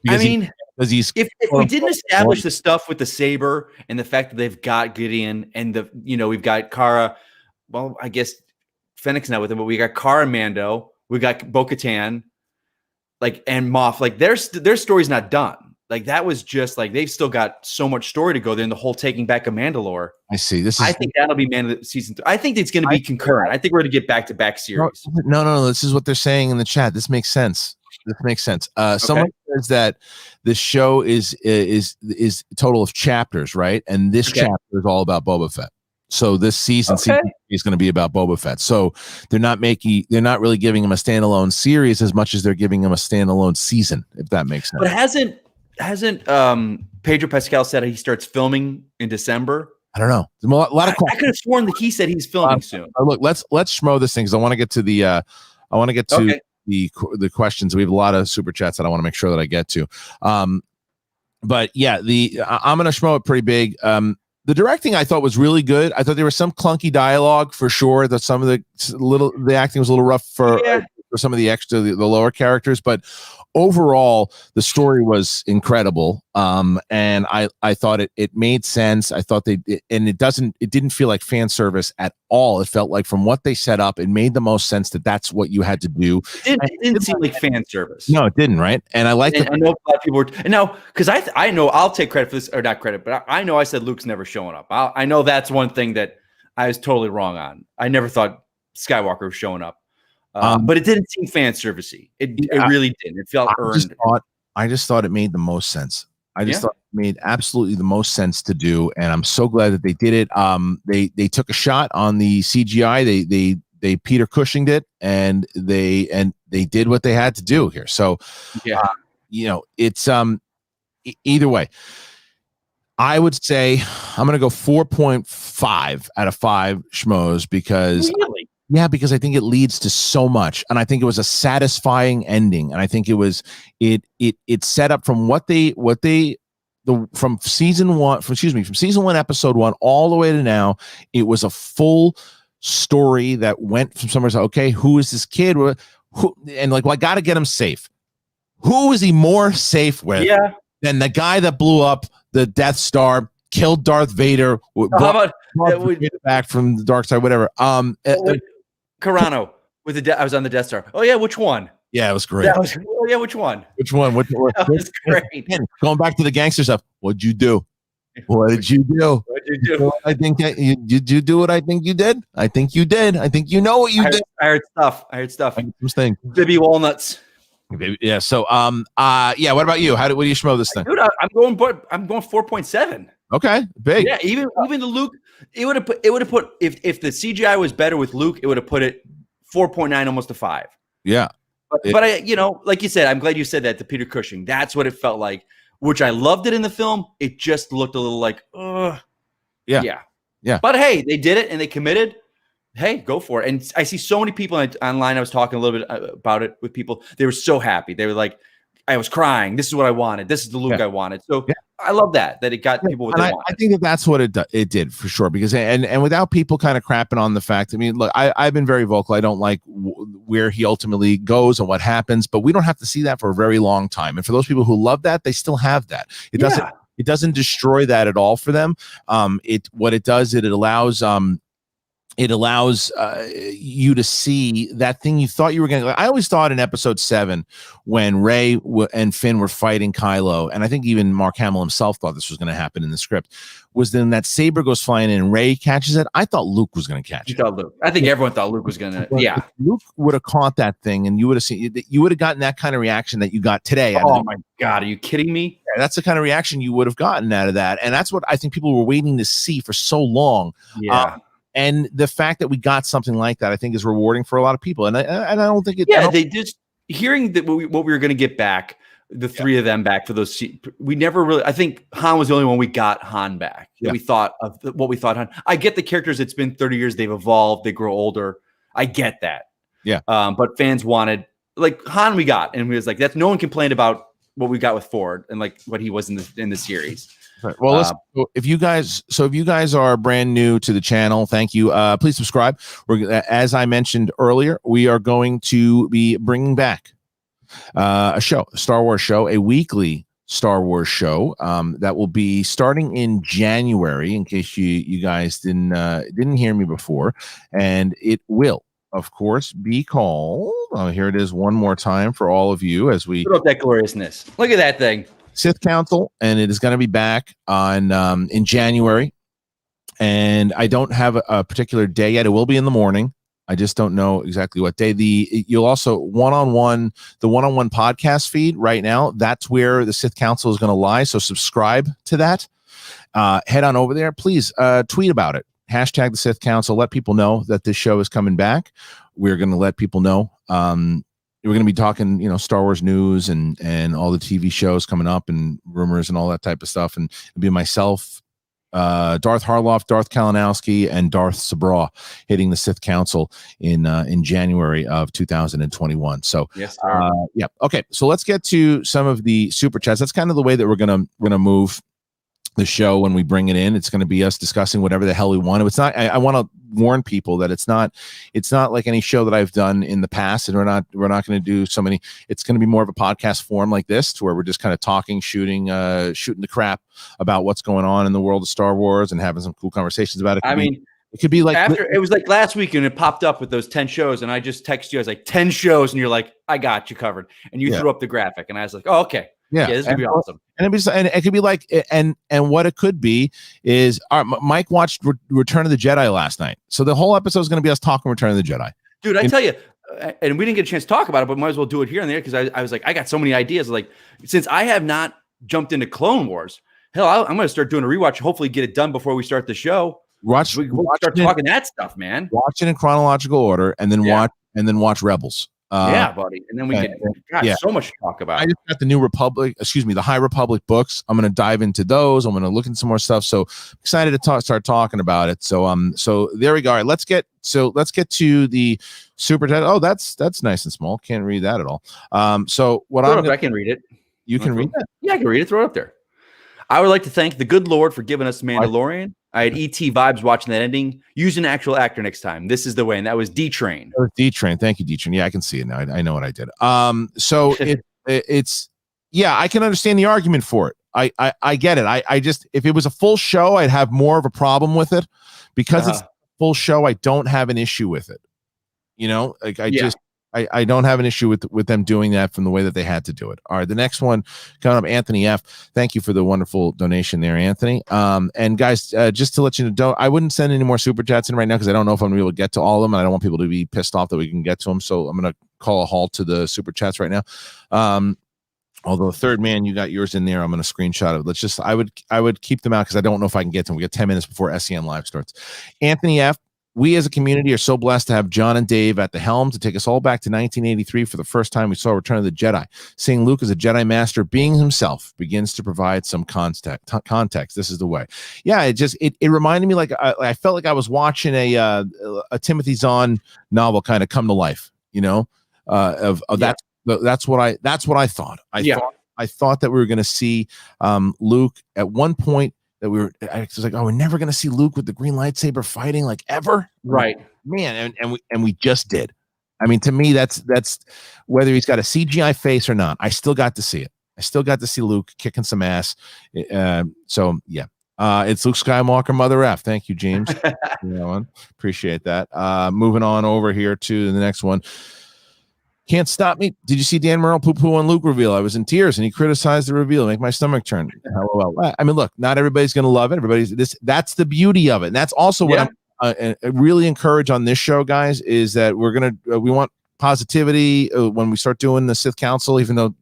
If we didn't establish the stuff with the saber and the fact that they've got Gideon and we've got Cara. Well, I guess Fennec's not with him, but we got Cara and Mando. We got Bo-Katan, and Moff. Their story's not done. Like that was just like they've still got so much story to go there in the whole taking back of Mandalore. I see. I think that'll be season 3. I think it's going to be concurrent. I think we're going to get back-to-back series. No. This is what they're saying in the chat. This makes sense. Someone says that the show is a total of chapters, right? And this chapter is all about Boba Fett. So this season is going to be about Boba Fett. So they're not really giving him a standalone series as much as they're giving him a standalone season, if that makes sense. But hasn't Pedro Pascal said he starts filming in December? I don't know. There's a lot of I could have sworn that he said he's filming soon. Look, let's schmo this thing because I want to get to the the questions. We have a lot of super chats that I want to make sure that I get to. but yeah, I'm gonna schmo it pretty big. The directing I thought was really good. I thought there was some clunky dialogue for sure. That some of the acting was a little rough for some of the the lower characters, but overall the story was incredible. And I thought it made sense. I thought it didn't feel like fan service at all. It felt like from what they set up, it made the most sense that's what you had to do. It didn't seem like fan service. No, it didn't. Right. And I like I know a lot of people were, and now, because I know I'll take credit for this, or not credit, but I know I said Luke's never showing up. I know that's one thing that I was totally wrong on. I never thought Skywalker was showing up. But it didn't seem fan servicey. It really didn't. It felt earned. I just thought it made the most sense. I just thought it made absolutely the most sense to do, and I'm so glad that they did it. They took a shot on the CGI. They Peter Cushinged it, and they did what they had to do here. So, it's either way. I would say I'm going to go 4.5 out of 5 schmoes because. Really? Yeah, because I think it leads to so much, and I think it was a satisfying ending, and I think it set up from from season 1, episode 1, all the way to now. It was a full story that went from somewhere. Okay, who is this kid? And I got to get him safe. Who is he more safe with than the guy that blew up the Death Star, killed Darth Vader, back from the dark side, whatever. Carano with I was on the Death Star. Oh yeah, which one? Yeah, it was great. Which one? Which one? That was great. Going back to the gangster stuff. What'd you do? What did you do? What did you do? I think did you do what I think you did? I think you did. I think you know what you did. I heard stuff. This thing. Bibby walnuts. Yeah. So yeah. What about you? What do you schmo this thing? Dude, I'm going 4.7. Okay, big. Yeah, even the Luke, it would have put if the CGI was better with Luke, it would have put it 4.9, almost a 5. Yeah, but I, like you said, I'm glad you said that to Peter Cushing. That's what it felt like, which I loved it in the film. It just looked a little like, yeah. But hey, they did it and they committed. Hey, go for it. And I see so many people online. I was talking a little bit about it with people. They were so happy. They were like, I was crying. This is what I wanted. This is the Luke I wanted. So I love that it got people what they wanted. I think that's what it did for sure. Because and without people kind of crapping on the fact. I mean, look, I've been very vocal. I don't like where he ultimately goes and what happens, but we don't have to see that for a very long time. And for those people who love that, they still have that. It doesn't destroy that at all for them. What it does, it allows you to see that thing you thought you were going to. I always thought in episode 7 when Rey and Finn were fighting Kylo, and I think even Mark Hamill himself thought this was going to happen in the script, was then that saber goes flying in and Rey catches it. I thought Luke was going to catch it. I think everyone thought Luke was going to. Yeah, if Luke would have caught that thing, and you would have gotten that kind of reaction that you got today. Oh my God, are you kidding me? Yeah, that's the kind of reaction you would have gotten out of that, and that's what I think people were waiting to see for so long. Yeah. And the fact that we got something like that, I think, is rewarding for a lot of people. And I don't think it. Yeah, they just hearing that what we were going to get back, the three of them back for those. We never really. I think Han was the only one we got Han back. That we thought of what we thought Han. I get the characters. It's been 30 years. They've evolved. They grow older. I get that. Yeah. But fans wanted like Han. We got, and we was like, that's no one complained about what we got with Ford and like what he was in the series. Right. Well, if you guys are brand new to the channel, thank you. Please subscribe. As I mentioned earlier, we are going to be bringing back a Star Wars show, a weekly Star Wars show that will be starting in January. In case you guys didn't hear me before, and it will, of course, be called. Here it is one more time for all of you as we put up that gloriousness. Look at that thing. Sith Council, and it is going to be back on in January, and I don't have a particular day yet. It will be in the morning. I just don't know exactly what day. You'll also the one-on-one podcast feed right now. That's where the Sith Council is going to lie. So subscribe to that. Head on over there, please. Tweet about it. Hashtag the Sith Council. Let people know that this show is coming back. We're going to let people know. We're going to be talking, Star Wars news and all the TV shows coming up and rumors and all that type of stuff. And it'll be myself, Darth Harloff, Darth Kalinowski, and Darth Sabra hitting the Sith Council in January of 2021. So yes, sir. yeah. Okay. So let's get to some of the super chats. That's kind of the way that we're gonna move the show when we bring it in. It's going to be us discussing whatever the hell we want. It's not. I want to warn people that it's not like any show that I've done in the past, and we're not going to do so many. It's going to be more of a podcast form like this, to where we're just kind of talking, shooting the crap about what's going on in the world of Star Wars and having some cool conversations about it. It could be like it was like last week and it popped up with those 10 shows, and I just texted you. I was like 10 shows, and you're like, I got you covered, and you threw up the graphic, and I was like, oh, okay. Yeah, this is gonna be awesome. And it could be like, and what it could be is, Mike watched Return of the Jedi last night, so the whole episode is going to be us talking Return of the Jedi. Dude, I tell you, and we didn't get a chance to talk about it, but might as well do it here and there, because I was like, I got so many ideas. Like, since I have not jumped into Clone Wars, hell, I'm going to start doing a rewatch. Hopefully, get it done before we start the show. We'll start talking that stuff, man. Watch it in chronological order, and then watch Rebels. Yeah, buddy. And then we can so much to talk about. I just got the High Republic books. I'm going to dive into those. I'm going to look into some more stuff. So excited to start talking about it. So there we go. All right, let's get to the super chat. Oh, that's nice and small. Can't read that at all. So what I can read it. You can read that? Yeah, I can read it. Throw it up there. I would like to thank the good Lord for giving us Mandalorian. I had ET vibes watching that ending. Use an actual actor next time. This is the way. And that was D-Train. D-Train. Thank you, D-Train. Yeah, I can see it now. I know what I did. So it's I can understand the argument for it. I get it. I just, if it was a full show, I'd have more of a problem with it. Because it's a full show, I don't have an issue with it. You know, like I don't have an issue with them doing that from the way that they had to do it. All right, the next one coming up, Anthony F. Thank you for the wonderful donation there, Anthony. And guys, just to let you know, I wouldn't send any more super chats in right now because I don't know if I'm going to be able to get to all of them, and I don't want people to be pissed off that we can get to them. So I'm going to call a halt to the super chats right now. Although third man, you got yours in there. I'm going to screenshot it. I would keep them out because I don't know if I can get to them. We got 10 minutes before SEN Live starts. Anthony F. We as a community are so blessed to have John and Dave at the helm to take us all back to 1983 for the first time we saw Return of the Jedi. Seeing Luke as a Jedi Master being himself begins to provide some context. This is the way. Yeah, it reminded me like I felt like I was watching a Timothy Zahn novel kind of come to life. You know, that's what I thought. I thought that we were going to see Luke at one point. That I was like, oh, we're never going to see Luke with the green lightsaber fighting like ever. Right. Man. And we just did. I mean, to me, that's whether he's got a CGI face or not, I still got to see it. I still got to see Luke kicking some ass. So yeah, it's Luke Skywalker, Mother F. Thank you, James. Appreciate that. Moving on over here to the next one. Can't stop me. Did you see Dan Merrill poo-poo on Luke reveal? I was in tears, and he criticized the reveal. Make my stomach turn. LOL. I mean, look, not everybody's going to love it. That's the beauty of it. And that's also what I really encourage on this show, guys, is that we want positivity when we start doing the Sith Council, even though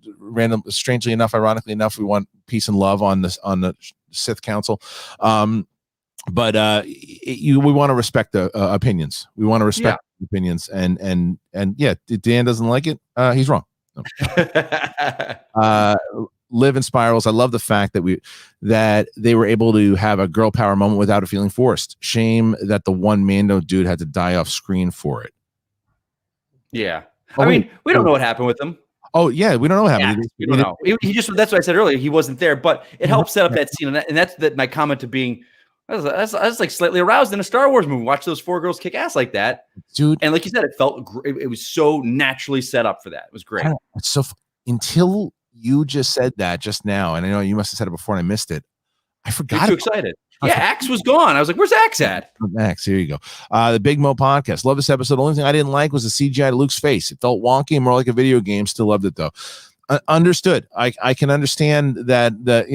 strangely enough, ironically enough, we want peace and love on the Sith Council. But we want to respect the opinions. We want to respect opinions, and yeah, Dan doesn't like it. He's wrong. No. Live in spirals. I love the fact that they were able to have a girl power moment without it feeling forced. Shame that the one Mando dude had to die off screen for it. Yeah, I mean, we don't know what happened with him. Oh yeah, we don't know what happened. We don't know. He just, that's what I said earlier. He wasn't there, but it helps set up that scene, and that's my comment to being. I was like slightly aroused in a Star Wars movie. Watch those 4 girls kick ass like that, dude. And like you said, it felt it was so naturally set up for that. It was great. It's so until you just said that just now, and I know you must have said it before and I missed it. I forgot. You're too excited. Yeah, Axe was gone. I was like, "Where's Axe at?" Axe, here you go. The Big Mo podcast. Love this episode. The only thing I didn't like was the CGI to Luke's face. It felt wonky and more like a video game. Still loved it though. Understood. I can understand that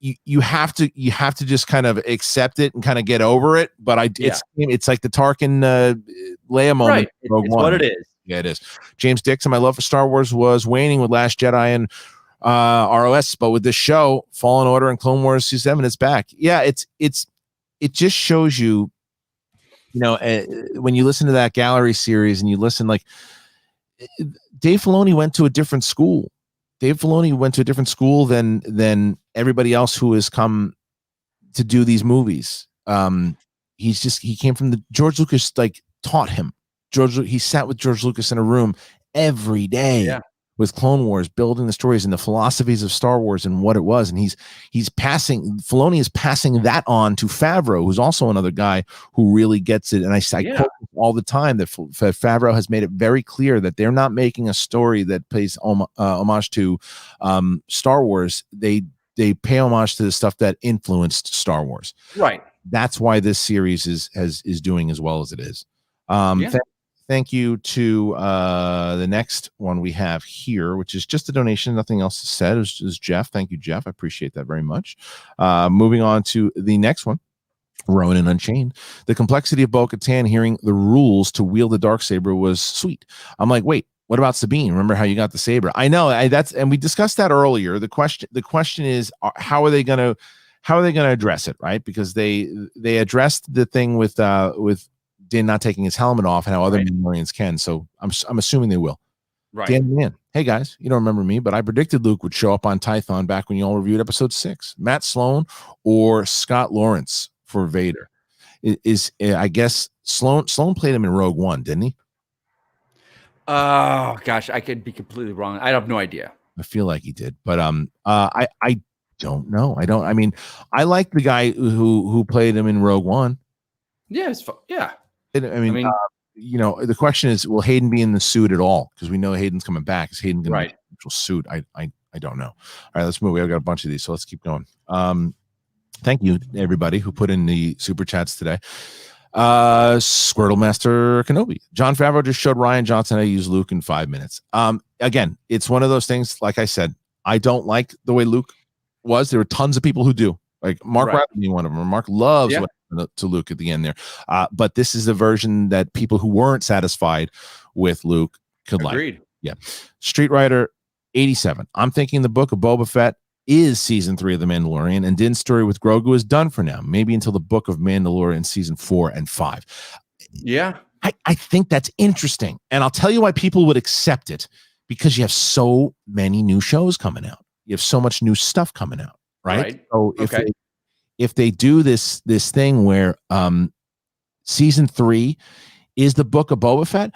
you have to just kind of accept it and kind of get over it. But it's like the Tarkin Leia moment. Right. It's what it is. Yeah, it is. James Dixon, my love for Star Wars was waning with Last Jedi and ROS, but with this show, Fallen Order and Clone Wars Season 7, it's back. Yeah, it just shows you, when you listen to that gallery series and you listen, like Dave Filoni went to a different school. Dave Filoni went to a different school than everybody else who has come to do these movies. He came from the George Lucas, like, taught him. He sat with George Lucas in a room every day with Clone Wars, building the stories and the philosophies of Star Wars and what it was. And Filoni is passing that on to Favreau, who's also another guy who really gets it. And I quote all the time that Favreau has made it very clear that they're not making a story that pays homage to Star Wars. They pay homage to the stuff that influenced Star Wars. Right. That's why this series is doing as well as it is. Thank you to the next one we have here, which is just a donation. Nothing else is said. It was Jeff. Thank you, Jeff. I appreciate that very much. Moving on to the next one. Ronin Unchained. The complexity of Bo-Katan hearing the rules to wield the Darksaber was sweet. I'm like, wait, what about Sabine? Remember how you got the saber? I know and we discussed that earlier. The question is, how are they going to address it, right? Because they addressed the thing with Din not taking his helmet off and how other Mandalorians can. So I'm assuming they will. Right. Dan Man. Hey guys, you don't remember me, but I predicted Luke would show up on Tython back when you all reviewed episode 6. Matt Sloan or Scott Lawrence for Vader. I guess Sloan played him in Rogue One, didn't he? Oh gosh, I could be completely wrong. I have no idea. I feel like he did, but I don't know. I mean, I like the guy who played him in Rogue One. Yeah, it's fun. Yeah. I mean, the question is, will Hayden be in the suit at all? Because we know Hayden's coming back. Is Hayden going to be in the actual suit? I don't know. All right, let's move. We've got a bunch of these, so let's keep going. Thank you, everybody who put in the super chats today. Squirtle Master Kenobi. Jon Favreau just showed Rian Johnson how to use Luke in 5 minutes. Again, it's one of those things, like I said, I don't like the way Luke was. There were tons of people who do. Like Mark Rapp being one of them. Mark loves what happened to Luke at the end there. But this is the version that people who weren't satisfied with Luke could like. Yeah. Street Rider 87. I'm thinking the book of Boba Fett is season 3 of The Mandalorian, and Din's story with Grogu is done for now. Maybe until the book of Mandalorian season 4 and 5. Yeah. I think that's interesting. And I'll tell you why people would accept it, because you have so many new shows coming out. You have so much new stuff coming out. Right. So if they do this thing where season 3 is the book of Boba Fett,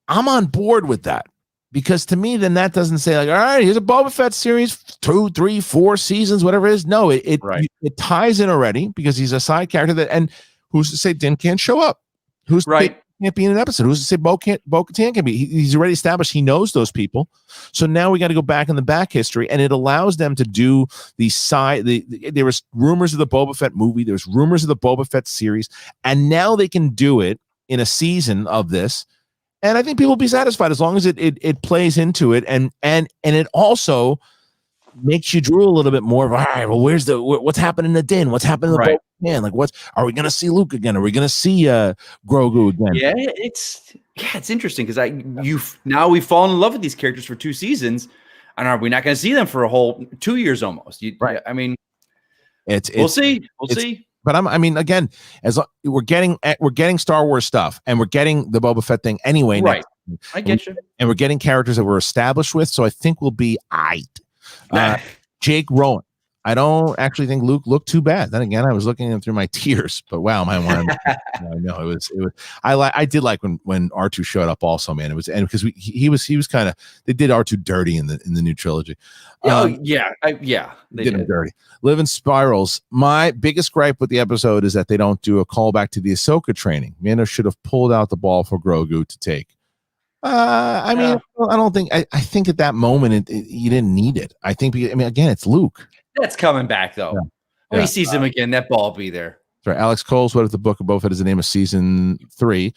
I'm on board with that, because to me, then that doesn't say like, all right, here's a Boba Fett series, 2, 3, 4 seasons, whatever it is. No, it ties in already, because he's a side character and who's to say Din can't show up? Who's to say can't be in an episode? Who's to say Bo-Katan can be? He's already established he knows those people. So now we got to go back in the back history, and it allows them to do there was rumors of the Boba Fett movie, there was rumors of the Boba Fett series, and now they can do it in a season of this. And I think people will be satisfied as long as it plays into it, and it also makes you drool a little bit more of, all right, well, what's happening to Din? What's happening to Bo-Katan? Like, are we going to see Luke again? Are we going to see Grogu again? Yeah, it's interesting, because now we've fallen in love with these characters for 2 seasons, and are we not going to see them for a whole 2 years almost? I mean, we'll see. But again, as we're getting Star Wars stuff, and we're getting the Boba Fett thing anyway. Right, I get you. And we're getting characters that we're established with, so I think we'll be Jake Rowan. I don't actually think Luke looked too bad. Then again, I was looking at him through my tears, but wow, my one. I know it was. I did like when R2 showed up also, man. It was, and because he was kind of, they did R2 dirty in the new trilogy. They did him dirty. Live in Spirals. My biggest gripe with the episode is that they don't do a callback to the Ahsoka training. Mando should have pulled out the ball for Grogu to take. I don't think. I think at that moment you didn't need it. I think. Again, it's Luke. That's coming back though. When he sees him again, that ball will be there. Sorry, Alex Coles. What if the book of Boba Fett is the name of season 3?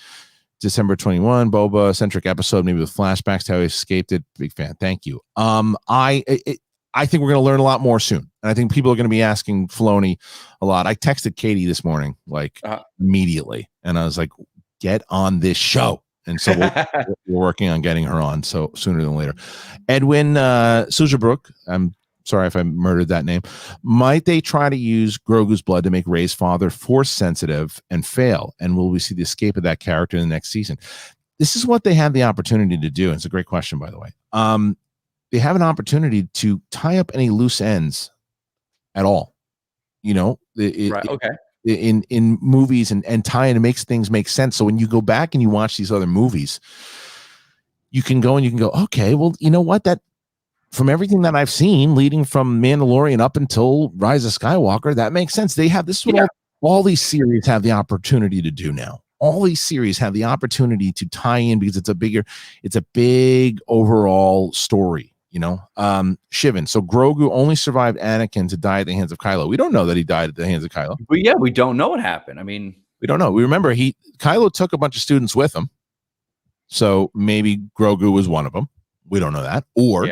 December 21, Boba centric episode, maybe with flashbacks to how he escaped it. Big fan. Thank you. I think we're going to learn a lot more soon, and I think people are going to be asking Filoni a lot. I texted Katie this morning, immediately, and I was like, "Get on this show." And so we're working on getting her on, so sooner than later. Edwin Suzabrook, I'm sorry if I murdered that name. Might they try to use Grogu's blood to make Rey's father force sensitive and fail? And will we see the escape of that character in the next season? This is what they have the opportunity to do. And it's a great question, by the way. They have an opportunity to tie up any loose ends at all. you know, Right. Okay. in movies and tie in and makes things make sense. So when you go back and you watch these other movies, you can go, okay, well, you know what, that from everything that I've seen leading from Mandalorian up until Rise of Skywalker, that makes sense. They have this is what all these series have the opportunity to do now. All these series have the opportunity to tie in because it's a big overall story, you know. Shivan. So Grogu only survived Anakin to die at the hands of Kylo. We don't know that he died at the hands of Kylo. But yeah, we don't know what happened. I mean, we don't know. We remember Kylo took a bunch of students with him. So maybe Grogu was one of them. We don't know that. Or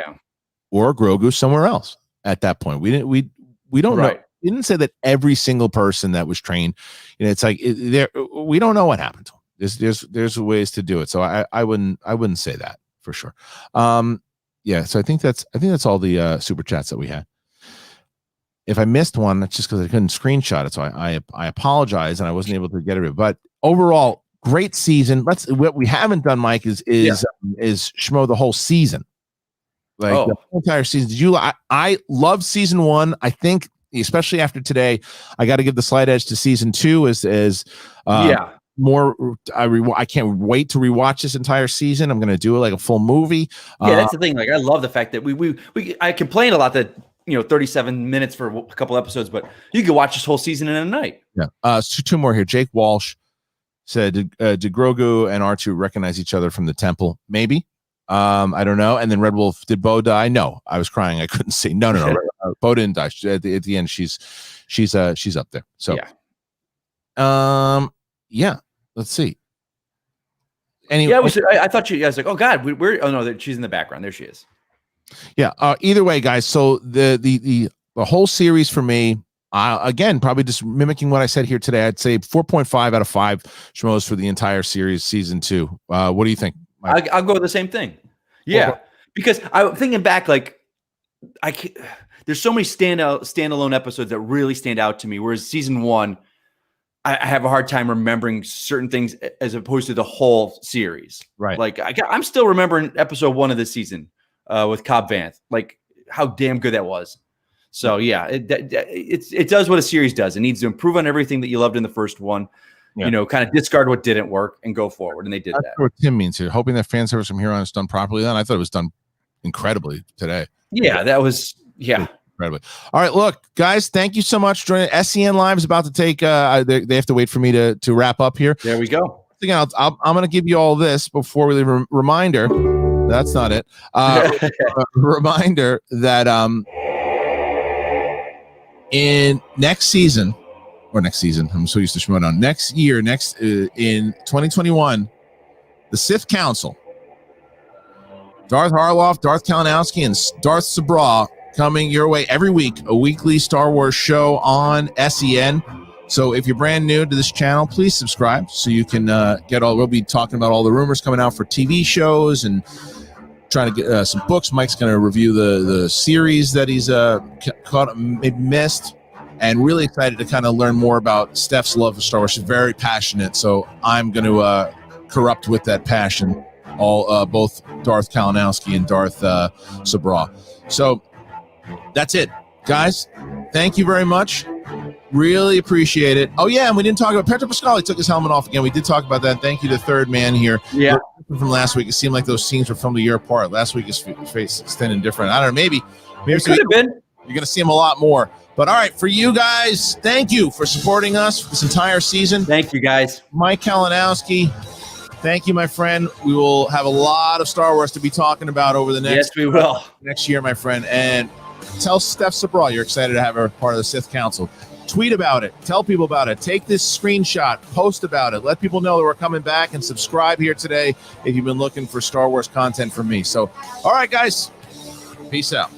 Grogu somewhere else at that point. We don't know. We didn't say that every single person that was trained, you know, it's like we don't know what happened to him. There's ways to do it. So I wouldn't say that for sure. So I think that's all the super chats that we had. If I missed one, that's just because I couldn't screenshot it. So I apologize and I wasn't able to get it. But overall, great season. What we haven't done, Mike, is schmo the whole season. Like the whole entire season. I love season 1. I think, especially after today, I got to give the slight edge to season 2 more. I can't wait to rewatch this entire season. I'm going to do it like a full movie. That's the thing. Like, I love the fact that I complain a lot that, you know, 37 minutes for a couple episodes, but you can watch this whole season in a night. Yeah. So 2 more here. Jake Walsh said, did Grogu and R2 recognize each other from the temple? Maybe. I don't know. And then Red Wolf, did Bo die? No, I was crying. I couldn't see. No. Bo didn't die. At the end, she's up there. So, let's see. Anyway, I thought I was like, oh God, oh no, she's in the background. There she is. Yeah. Either way, guys. So the whole series for me, again, probably just mimicking what I said here today, I'd say 4.5 out of 5 schmoes for the entire series, season 2. What do you think? I'll go with the same thing. Yeah, because I'm thinking back, like there's so many standalone episodes that really stand out to me. Whereas season 1, I have a hard time remembering certain things as opposed to the whole series. Right. Like I'm still remembering episode 1 of this season with Cobb Vanth, like how damn good that was. So yeah, it does what a series does. It needs to improve on everything that you loved in the first one. You know, kind of discard what didn't work and go forward. And they did that. That's what Tim means here. Hoping that fan service from here on is done properly. Then I thought it was done incredibly today. Yeah, that was incredibly. All right, look, guys, thank you so much for joining. SEN Live is about to take. They have to wait for me to wrap up here. There we go. Again, I'm going to give you all this before we leave. Reminder. That's not it. Reminder that in next season. I'm so used to Shimoda. Next year, in 2021, the Sith Council, Darth Harloff, Darth Kalinowski, and Darth Sabra coming your way every week, a weekly Star Wars show on SEN. So if you're brand new to this channel, please subscribe so you can we'll be talking about all the rumors coming out for TV shows and trying to get some books. Mike's going to review the series that he's missed. And really excited to kind of learn more about Steph's love for Star Wars. She's very passionate, so I'm going to corrupt with that passion both Darth Kalinowski and Darth Sabra. So that's it, guys. Thank you very much. Really appreciate it. Oh yeah, and we didn't talk about Petro Pasquale. Took his helmet off again. We did talk about that. Thank you to Third Man here. Yeah. From last week, it seemed like those scenes were filmed a year apart. Last week his face extended different. I don't know. Maybe it could have been. You're going to see him a lot more. But all right, for you guys, thank you for supporting us this entire season. Thank you, guys. Mike Kalinowski, thank you, my friend. We will have a lot of Star Wars to be talking about over the next year, my friend. And tell Steph Sabra you're excited to have her part of the Sith Council. Tweet about it. Tell people about it. Take this screenshot. Post about it. Let people know that we're coming back, and subscribe here today if you've been looking for Star Wars content from me. So, all right, guys. Peace out.